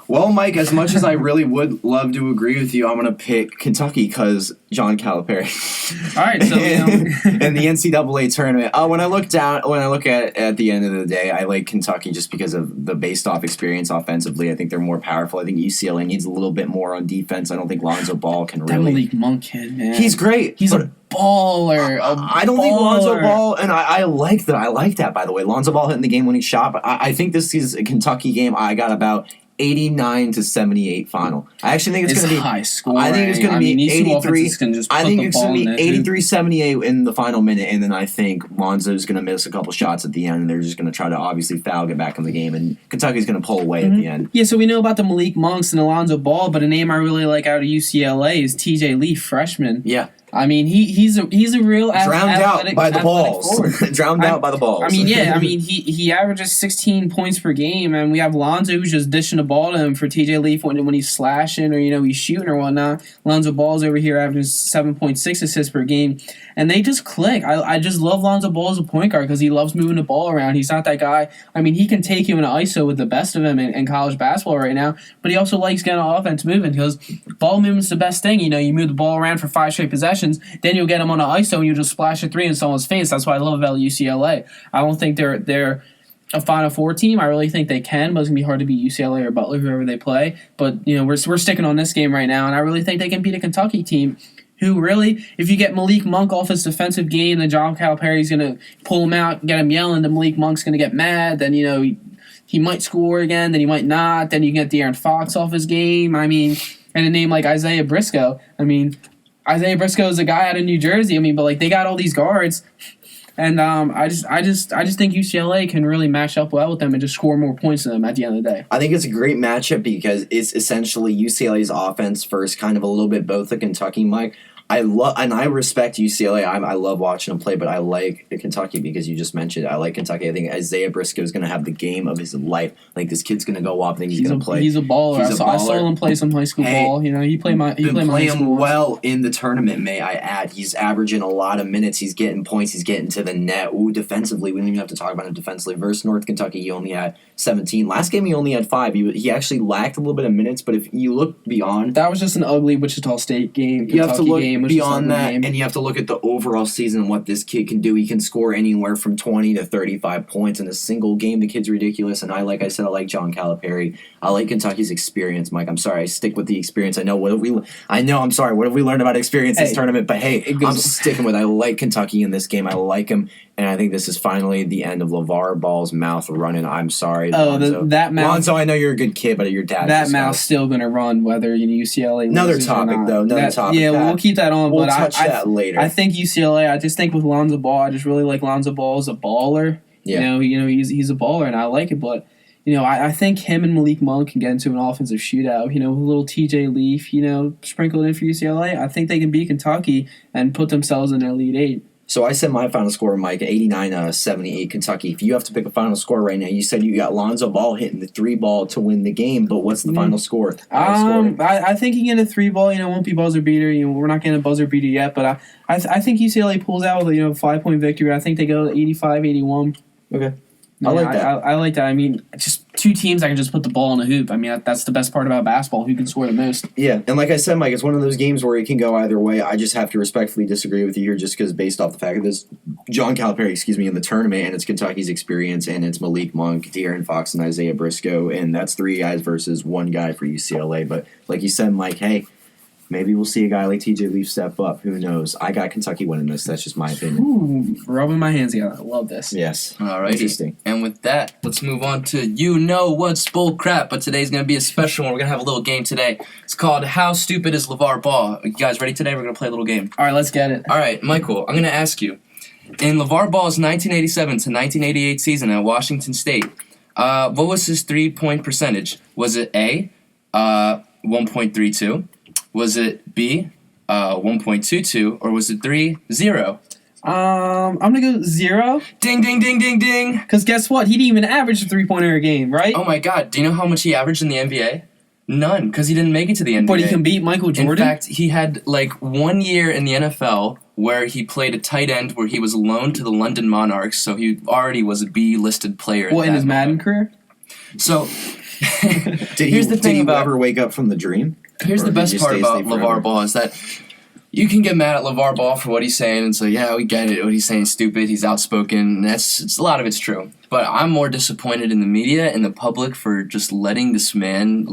Well, Mike, as much as I really would love to agree with you, I'm going to pick Kentucky because John Calipari. All right, so in the NCAA tournament. When I look at the end of the day, I like Kentucky just because of the based off experience offensively. I think they're more powerful. I think UCLA needs a little bit more on defense. I don't think Lonzo Ball can really. That Malik Monk kid, man. He's great. He's a baller. I don't think Lonzo Ball, and I like that. I like that, by the way. Lonzo Ball hitting the game-winning shot, but I think this is a Kentucky game. I got about 89-78 final. I actually think it's going to be high scoring. I think it's going to be 83. I think it's going to be 83-78 in the final minute, and then I think Lonzo's going to miss a couple shots at the end, and they're just going to try to obviously foul, get back in the game, and Kentucky's going to pull away at the end. Yeah, so we know about the Malik Monks and Alonzo Ball, but a name I really like out of UCLA is TJ Leaf, freshman. Yeah. I mean, he's a real drowned out by the balls. Drowned out by the balls. I mean, he averages 16 points per game, and we have Lonzo who's just dishing the ball to him for TJ Leaf when he's slashing or he's shooting or whatnot. Lonzo Ball's over here averages 7.6 assists per game, and they just click. I just love Lonzo Ball as a point guard because he loves moving the ball around. He's not that guy. I mean, he can take you in an ISO with the best of him in college basketball right now, but he also likes getting offense moving because ball movement's the best thing. You move the ball around for 5 straight possessions. Then you'll get them on an ISO and you'll just splash a 3 in someone's face. That's what I love about UCLA. I don't think they're a Final Four team. I really think they can, but it's gonna be hard to beat UCLA or Butler, whoever they play. But we're sticking on this game right now, and I really think they can beat a Kentucky team. Who really, if you get Malik Monk off his defensive game, then John Calipari's gonna pull him out, get him yelling. Then Malik Monk's gonna get mad. Then he might score again. Then he might not. Then you can get De'Aaron Fox off his game. I mean, and a name like Isaiah Briscoe. I mean, Isaiah Briscoe is a guy out of New Jersey. I mean, but they got all these guards, and I just think UCLA can really match up well with them and just score more points than them at the end of the day. I think it's a great matchup because it's essentially UCLA's offense versus kind of a little bit both of Kentucky, Mike. I respect UCLA. I love watching them play, but I like Kentucky because you just mentioned it. I like Kentucky. I think Isaiah Briscoe is going to have the game of his life. Like this kid's going to go up. I think he's going to play. He's a baller. I saw him play some high school ball. He played my high school well in the tournament. May I add? He's averaging a lot of minutes. He's getting points. He's getting to the net. Ooh, defensively, we don't even have to talk about him defensively. Versus North Kentucky, he only had 17. Last game, he only had 5. He actually lacked a little bit of minutes. But if you look beyond, that was just an ugly Wichita State game. You have to look. game was just beyond ugly that, game. and you have to look at the overall season and what this kid can do. He can score anywhere from 20 to 35 points in a single game. The kid's ridiculous, and like I said, I like John Calipari. I like Kentucky's experience, Mike. I'm sorry, I stick with the experience. I'm sorry. What have we learned about experience this tournament? But hey, I'm sticking with. I like Kentucky in this game. I like him, and I think this is finally the end of LeVar Ball's mouth running. I'm sorry, Lonzo. That mouth. Lonzo, I know you're a good kid, but your dad. That mouth's still going to run whether UCLA. Another topic, though. Another topic. Yeah, we'll keep that on. We'll but touch that later. I think UCLA. I just think with Lonzo Ball, I just really like Lonzo Ball as a baller. Yeah. He's a baller, and I like it. But I think him and Malik Monk can get into an offensive shootout. With a little TJ Leaf, sprinkled in for UCLA. I think they can beat Kentucky and put themselves in their Elite Eight. So I said my final score, Mike, 89-78 Kentucky. If you have to pick a final score right now, you said you got Lonzo Ball hitting the 3-ball to win the game, but what's the final score? I think he can get a 3-ball. Won't be buzzer beater. We're not getting a buzzer beater yet, but I think UCLA pulls out with a 5-point victory. I think they go 85-81. Okay. I like that. I like that. I mean, just two teams that can just put the ball in the hoop. I mean, that's the best part about basketball. Who can score the most? Yeah, and like I said, Mike, it's one of those games where it can go either way. I just have to respectfully disagree with you here just because based off the fact that this John Calipari, in the tournament, and it's Kentucky's experience, and it's Malik Monk, De'Aaron Fox, and Isaiah Briscoe, and that's 3 guys versus 1 guy for UCLA. But like you said, Mike, hey, maybe we'll see a guy like TJ Leaf step up. Who knows? I got Kentucky winning this. That's just my opinion. Ooh, rubbing my hands together. I love this. Yes. All right. Interesting. And with that, let's move on to what's bull crap. But today's going to be a special one. We're going to have a little game today. It's called How Stupid is LeVar Ball? You guys ready today? We're going to play a little game. All right, let's get it. All right, Michael, I'm going to ask you. In LeVar Ball's 1987 to 1988 season at Washington State, what was his 3-point percentage? Was it A, 1.32? Was it B, 1.22, or was it 3-0? I'm gonna go 0. Ding, ding, ding, ding, ding. Because guess what? He didn't even average a 3-pointer a game, right? Oh my God! Do you know how much he averaged in the NBA? None, because he didn't make it to the NBA. But he can beat Michael Jordan. In fact, he had 1 year in the NFL where he played a tight end where he was loaned to the London Monarchs, so he already was a B-listed player. What, in his Madden career? So, Did he ever wake up from the dream? Here's the best part about LeVar Ball is that you can get mad at LeVar Ball for what he's saying and say, yeah, we get it. What he's saying is stupid. He's outspoken. And a lot of it's true. But I'm more disappointed in the media and the public for just letting this man,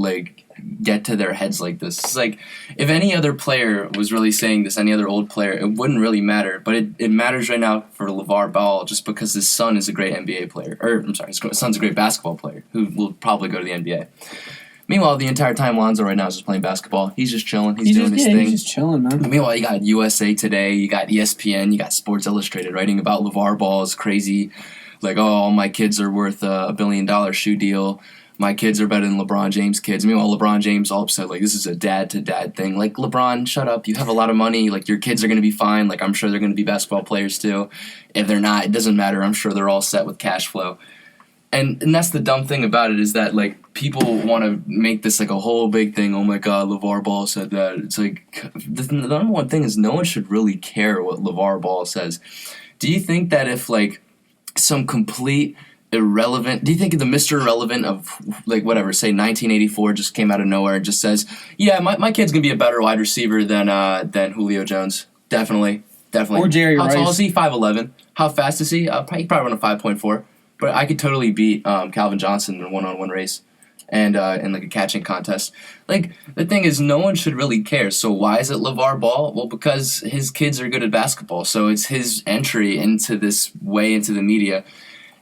get to their heads like this. It's like, if any other player was really saying this, any other old player, it wouldn't really matter. But it matters right now for LeVar Ball just because his son is a great NBA player. His son's a great basketball player who will probably go to the NBA. Meanwhile, the entire time Lonzo right now is just playing basketball. He's just chilling. He's doing his thing. He's just chilling, man. Meanwhile, you got USA Today, you got ESPN, you got Sports Illustrated writing about LeVar Ball's crazy, all my kids are worth $1 billion shoe deal. My kids are better than LeBron James' kids. Meanwhile, LeBron James all upset, this is a dad-to-dad thing. LeBron, shut up. You have a lot of money. Your kids are going to be fine. I'm sure they're going to be basketball players too. If they're not, it doesn't matter. I'm sure they're all set with cash flow. And that's the dumb thing about it is that, people want to make this, a whole big thing. Oh, my God, LeVar Ball said that. It's the number one thing is no one should really care what LeVar Ball says. Do you think that if, some complete irrelevant... Do you think the Mr. Irrelevant of, say 1984 just came out of nowhere and just says, yeah, my kid's going to be a better wide receiver than Julio Jones. Definitely. Or Jerry Rice. How tall is he? 5'11". How fast is he? He probably run a 5.4. But I could totally beat Calvin Johnson in a one-on-one race and in a catching contest. The thing is, no one should really care. So why is it LeVar Ball? Well, because his kids are good at basketball. So it's his entry into this way into the media.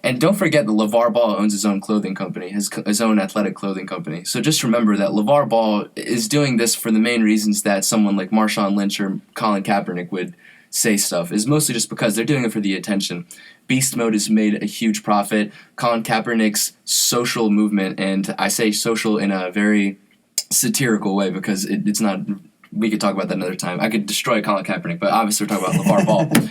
And don't forget that LeVar Ball owns his own clothing company, his own athletic clothing company. So just remember that LeVar Ball is doing this for the main reasons that someone like Marshawn Lynch or Colin Kaepernick would say stuff, is mostly just because they're doing it for the attention. Beast Mode has made a huge profit. Colin Kaepernick's social movement, and I say social in a very satirical way because it's not, we could talk about that another time. I could destroy Colin Kaepernick, but obviously we're talking about LeVar Ball.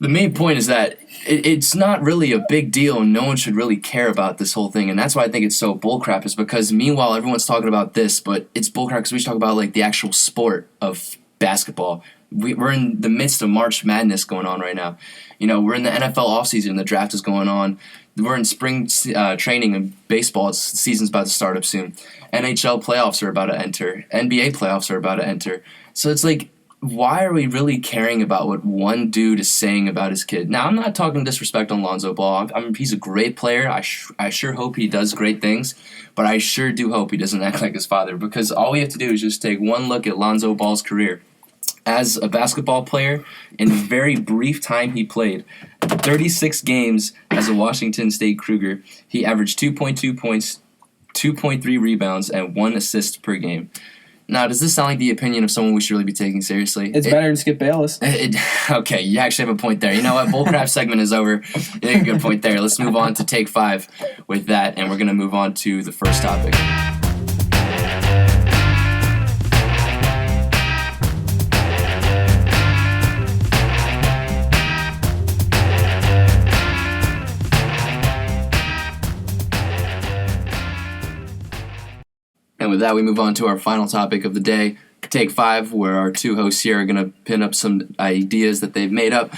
The main point is that it's not really a big deal and no one should really care about this whole thing. And that's why I think it's so bullcrap, is because meanwhile everyone's talking about this, but it's bullcrap because we should talk about the actual sport of basketball. We're in the midst of March Madness going on right now. We're in the NFL offseason. The draft is going on. We're in spring training and baseball. The season's about to start up soon. NHL playoffs are about to enter. NBA playoffs are about to enter. So it's why are we really caring about what one dude is saying about his kid? Now, I'm not talking disrespect on Lonzo Ball. He's a great player. I sure hope he does great things, but I sure do hope he doesn't act like his father, because all we have to do is just take one look at Lonzo Ball's career. As a basketball player, in the very brief time he played, 36 games as a Washington State Cougar, he averaged 2.2 points, 2.3 rebounds, and 1 assist per game. Now, does this sound like the opinion of someone we should really be taking seriously? It's better than Skip Bayless. Okay, you actually have a point there. You know what? Bullcrap segment is over. You have a good point there. Let's move on to take 5 with that, and we're going to move on to the first topic. And with that, we move on to our final topic of the day, Take 5, where our two hosts here are going to pin up some ideas that they've made up.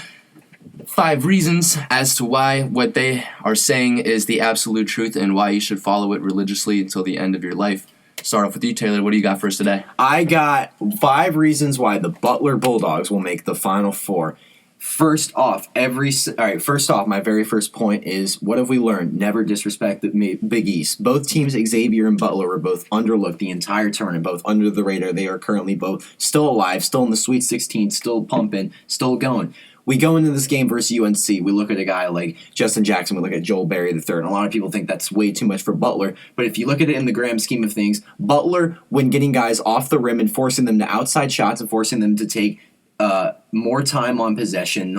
5 reasons as to why what they are saying is the absolute truth and why you should follow it religiously until the end of your life. Start off with you, Taylor. What do you got for us today? I got 5 reasons why the Butler Bulldogs will make the Final Four. First off, my very first point is, what have we learned? Never disrespect the Big East. Both teams, Xavier and Butler, were both underlooked the entire tournament, both under the radar. They are currently both still alive, still in the Sweet 16, still pumping, still going. We go into this game versus UNC. We look at a guy like Justin Jackson. We look at Joel Berry III. And a lot of people think that's way too much for Butler. But if you look at it in the grand scheme of things, Butler, when getting guys off the rim and forcing them to outside shots and forcing them to take more time on possession,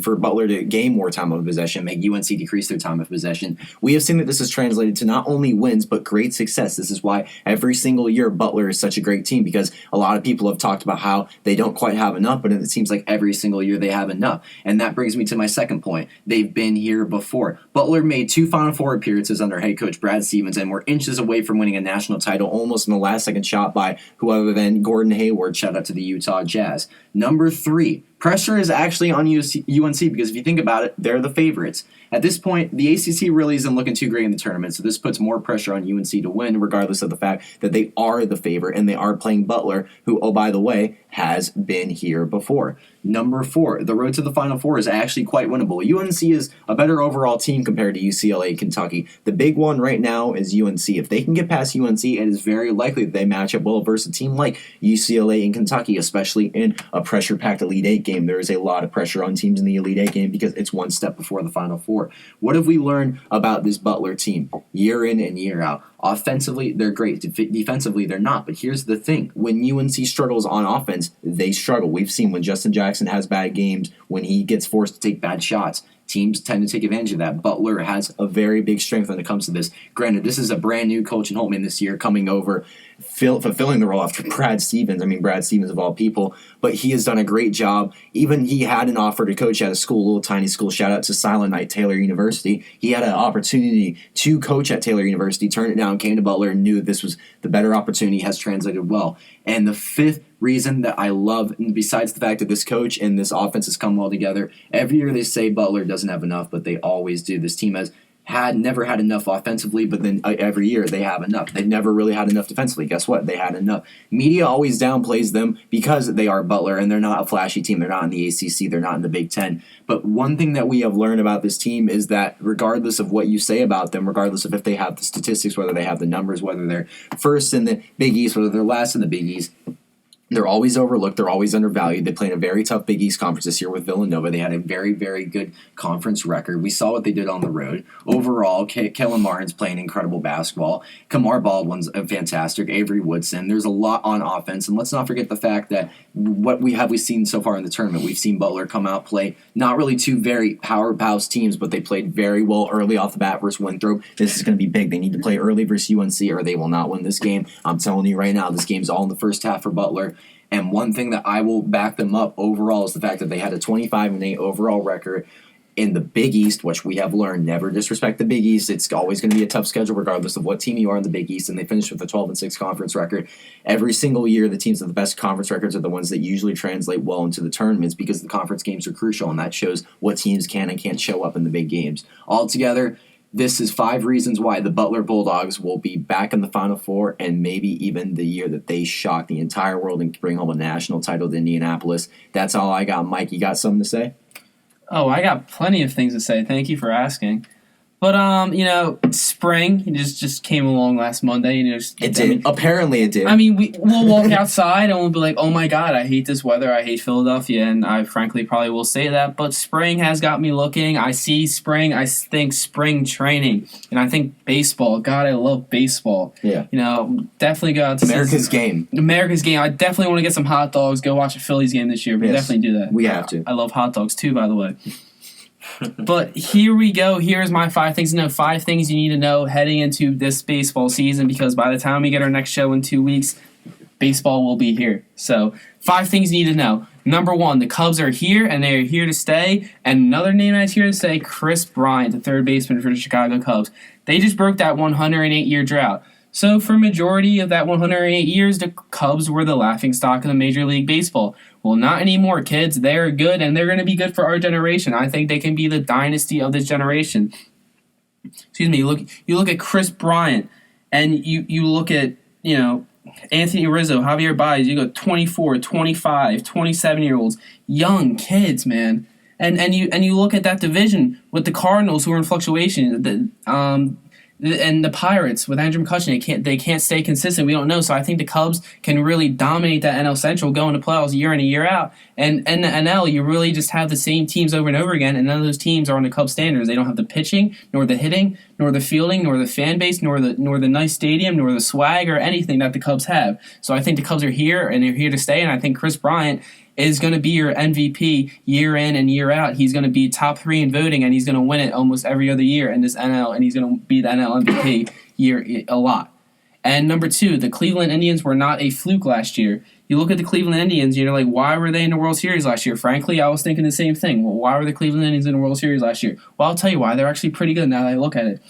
for Butler to gain more time on possession, make UNC decrease their time of possession. We have seen that this has translated to not only wins, but great success. This is why every single year Butler is such a great team, because a lot of people have talked about how they don't quite have enough, but it seems like every single year they have enough. And that brings me to my second point. They've been here before. Butler made 2 Final Four appearances under head coach Brad Stevens and were inches away from winning a national title, almost in the last second shot by who other than Gordon Hayward. Shout out to the Utah Jazz. Number 3, pressure is actually on UNC, because if you think about it, they're the favorites. At this point, the ACC really isn't looking too great in the tournament, so this puts more pressure on UNC to win, regardless of the fact that they are the favorite and they are playing Butler, who, oh, by the way, has been here before. Number 4, the road to the Final Four is actually quite winnable. UNC is a better overall team compared to UCLA and Kentucky. The big one right now is UNC. If they can get past UNC, it is very likely that they match up well versus a team like UCLA and Kentucky, especially in a pressure-packed Elite Eight game. There is a lot of pressure on teams in the Elite Eight game because it's one step before the Final Four. What have we learned about this Butler team year in and year out? Offensively, they're great. Defensively, they're not. But here's the thing. When UNC struggles on offense, they struggle. We've seen when Justin Jackson has bad games, when he gets forced to take bad shots, teams tend to take advantage of that. Butler has a very big strength when it comes to this. Granted, this is a brand new coach in Holtman this year coming over, fulfilling the role after Brad Stevens. I mean, Brad Stevens of all people. But he has done a great job. Even he had an offer to coach at a school, a little tiny school. Shout out to Silent Night, Taylor University. He had an opportunity to coach at Taylor University, turned it down, came to Butler, and knew that this was the better opportunity, has translated well. And the 5th reason that I love, besides the fact that this coach and this offense has come well together, every year they say Butler doesn't have enough, but they always do. This team has never had enough offensively, but then every year they have enough. They've never really had enough defensively. Guess what? They had enough. Media always downplays them because they are Butler, and they're not a flashy team. They're not in the ACC. They're not in the Big Ten. But one thing that we have learned about this team is that regardless of what you say about them, regardless of if they have the statistics, whether they have the numbers, whether they're first in the Big East, whether they're last in the Big East, they're always overlooked. They're always undervalued. They played a very tough Big East conference this year with Villanova. They had a very, very good conference record. We saw what they did on the road. Overall, Kellen Martin's playing incredible basketball. Kamar Baldwin's fantastic. Avery Woodson. There's a lot on offense. And let's not forget the fact that what we've seen so far in the tournament. We've seen Butler come out, play not really two very powerhouse teams, but they played very well early off the bat versus Winthrop. This is going to be big. They need to play early versus UNC or they will not win this game. I'm telling you right now, this game's all in the first half for Butler. And one thing that I will back them up overall is the fact that they had a 25-8 overall record in the Big East, which we have learned, never disrespect the Big East. It's always going to be a tough schedule regardless of what team you are in the Big East, and they finished with a 12-6 conference record. Every single year, the teams with the best conference records are the ones that usually translate well into the tournaments because the conference games are crucial, and that shows what teams can and can't show up in the big games. Altogether, this is 5 reasons why the Butler Bulldogs will be back in the Final Four and maybe even the year that they shock the entire world and bring home a national title to Indianapolis. That's all I got. Mike, you got something to say? Oh, I got plenty of things to say. Thank you for asking. But spring just came along last Monday. It did. Apparently, it did. I mean, we'll walk outside and we'll be like, "Oh my God, I hate this weather. I hate Philadelphia," and I frankly probably will say that. But spring has got me looking. I see spring. I think spring training, and I think baseball. God, I love baseball. Yeah. Definitely go out to America's game. America's game. I definitely want to get some hot dogs. Go watch a Phillies game this year. But Yes. definitely do that. We have to. I love hot dogs too, by the way. But here we go. Here's my 5 things to know. 5 things you need to know heading into this baseball season, because by the time we get our next show in 2 weeks, baseball will be here. So 5 things you need to know. Number 1, the Cubs are here, and they are here to stay. And another name that's here to stay, Chris Bryant, the third baseman for the Chicago Cubs. They just broke that 108-year drought. So for majority of that 108 years, the Cubs were the laughingstock of the Major League Baseball. Well, not anymore, kids. They're good, and they're going to be good for our generation. I think they can be the dynasty of this generation. Excuse me. You look at Chris Bryant, and you look at, Anthony Rizzo, Javier Baez. You go 24, 25, 27-year-olds, young kids, man. And you look at that division with the Cardinals, who are in fluctuation. And the Pirates with Andrew McCutchen, they can't stay consistent. We don't know. So I think the Cubs can really dominate that NL Central, going to playoffs year in and year out. And in the NL, you really just have the same teams over and over again, and none of those teams are on the Cubs standards. They don't have the pitching, nor the hitting, nor the fielding, nor the fan base, nor the nice stadium, nor the swag, or anything that the Cubs have. So I think the Cubs are here, and they're here to stay. And I think Chris Bryant is going to be your MVP year in and year out. He's going to be top 3 in voting, and he's going to win it almost every other year in this NL, and he's going to be the NL MVP year a lot. And number 2, the Cleveland Indians were not a fluke last year. You look at the Cleveland Indians, you're like, why were they in the World Series last year? Frankly, I was thinking the same thing. Well, why were the Cleveland Indians in the World Series last year? Well, I'll tell you why. They're actually pretty good now that I look at it.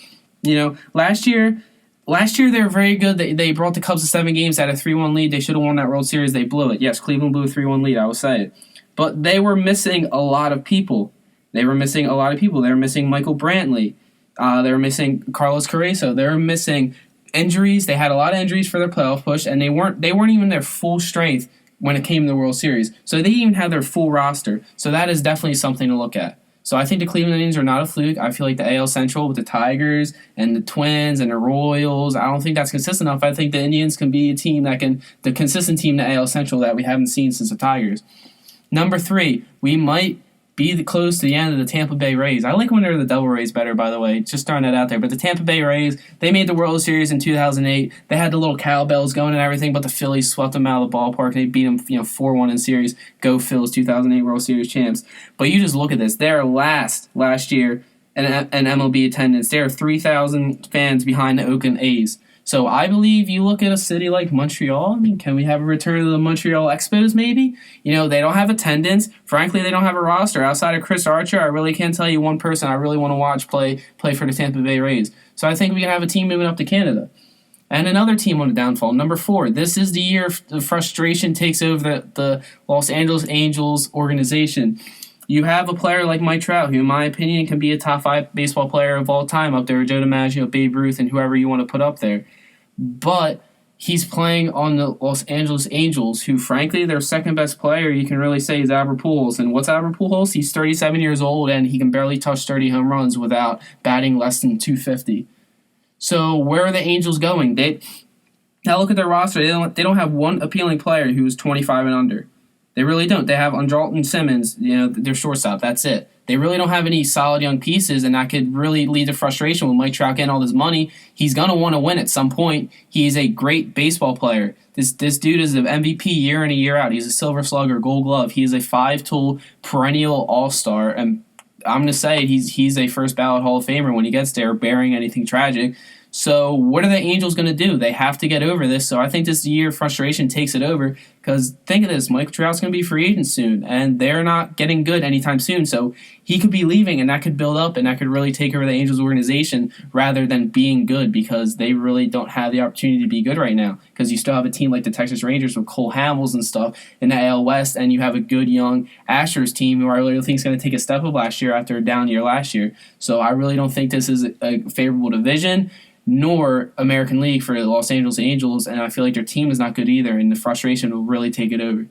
Last year they were very good. They brought the Cubs to 7 games at a 3-1 lead. They should have won that World Series. They blew it. Yes, Cleveland blew a 3-1 lead, I will say it. But they were missing a lot of people. They were missing Michael Brantley. They were missing Carlos Carrasco. They were missing injuries. They had a lot of injuries for their playoff push, and they weren't even their full strength when it came to the World Series. So they didn't even have their full roster. So that is definitely something to look at. So I think the Cleveland Indians are not a fluke. I feel like the AL Central with the Tigers and the Twins and the Royals, I don't think that's consistent enough. I think the Indians can be a team the consistent team in the AL Central that we haven't seen since the Tigers. Number 3, we might be close to the end of the Tampa Bay Rays. I like when they're the Devil Rays better, by the way. Just throwing that out there. But the Tampa Bay Rays, they made the World Series in 2008. They had the little cowbells going and everything, but the Phillies swept them out of the ballpark. They beat them 4-1 in series. Go Phils, 2008 World Series champs. But you just look at this. They're last year in MLB attendance. There are 3,000 fans behind the Oakland A's. So I believe you look at a city like Montreal. I mean, can we have a return to the Montreal Expos maybe? They don't have attendance. Frankly, they don't have a roster. Outside of Chris Archer, I really can't tell you one person I really want to watch play for the Tampa Bay Rays. So I think we can have a team moving up to Canada. And another team on the downfall, number 4. This is the year the frustration takes over the Los Angeles Angels organization. You have a player like Mike Trout, who in my opinion can be a top 5 baseball player of all time up there with Joe DiMaggio, Babe Ruth, and whoever you want to put up there. But he's playing on the Los Angeles Angels, who frankly their second best player you can really say is Albert Pujols. And what's Albert Pujols? He's 37 years old and he can barely touch 30 home runs without batting less than 250. So where are the Angels going? Now look at their roster. They don't have one appealing player who is 25 and under. They really don't. They have Andrelton Simmons, their shortstop. That's it. They really don't have any solid young pieces, and that could really lead to frustration with Mike Trout getting all this money. He's going to want to win at some point. He's a great baseball player. This dude is an MVP year in and year out. He's a Silver Slugger, Gold Glove. He is a 5-tool perennial all-star, and I'm going to say it, he's a first-ballot Hall of Famer when he gets there, barring anything tragic. So what are the Angels going to do? They have to get over this. So I think this year frustration takes it over Because think of this, Mike Trout's going to be free agent soon, and they're not getting good anytime soon. So he could be leaving, and that could build up, and that could really take over the Angels organization rather than being good, because they really don't have the opportunity to be good right now. Because you still have a team like the Texas Rangers with Cole Hamels and stuff in the AL West, and you have a good young Astros team who I really think is going to take a step up last year after a down year last year. So I really don't think this is a favorable division nor American League for the Los Angeles Angels, and I feel like their team is not good either, and the frustration will really take it over.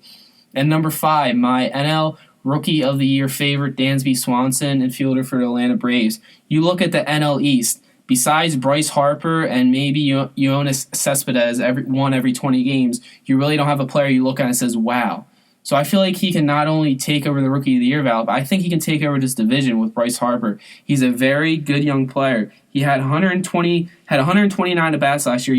And number 5, my NL Rookie of the Year favorite, Dansby Swanson, infielder for the Atlanta Braves. You look at the NL East, besides Bryce Harper and maybe Yoenis Cespedes every 20 games, you really don't have a player you look at and says, wow. So I feel like he can not only take over the Rookie of the Year valve, but I think he can take over this division with Bryce Harper. He's a very good young player. He had 129 at bats last year.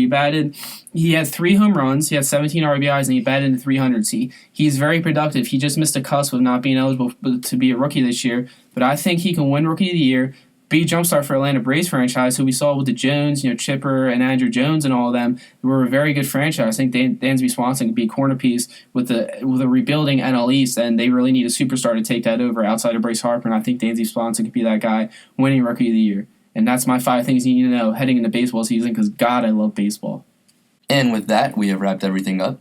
He had 3 home runs, he had 17 RBIs, and he batted in the 300s. He's very productive. He just missed a cusp of not being eligible to be a rookie this year, but I think he can win Rookie of the Year, be a jumpstart for Atlanta Braves franchise, who we saw with the Jones, Chipper and Andrew Jones and all of them. They were a very good franchise. I think Dansby Swanson could be a corner piece with a rebuilding NL East, and they really need a superstar to take that over outside of Bryce Harper, and I think Dansby Swanson could be that guy winning Rookie of the Year. And that's my 5 things you need to know heading into baseball season, because, God, I love baseball. And with that, we have wrapped everything up.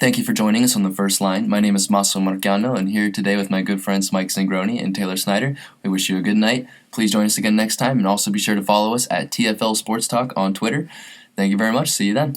Thank you for joining us on The First Line. My name is Masso Marciano, and here today with my good friends Mike Zangroni and Taylor Snyder. We wish you a good night. Please join us again next time, and also be sure to follow us at TFL Sports Talk on Twitter. Thank you very much. See you then.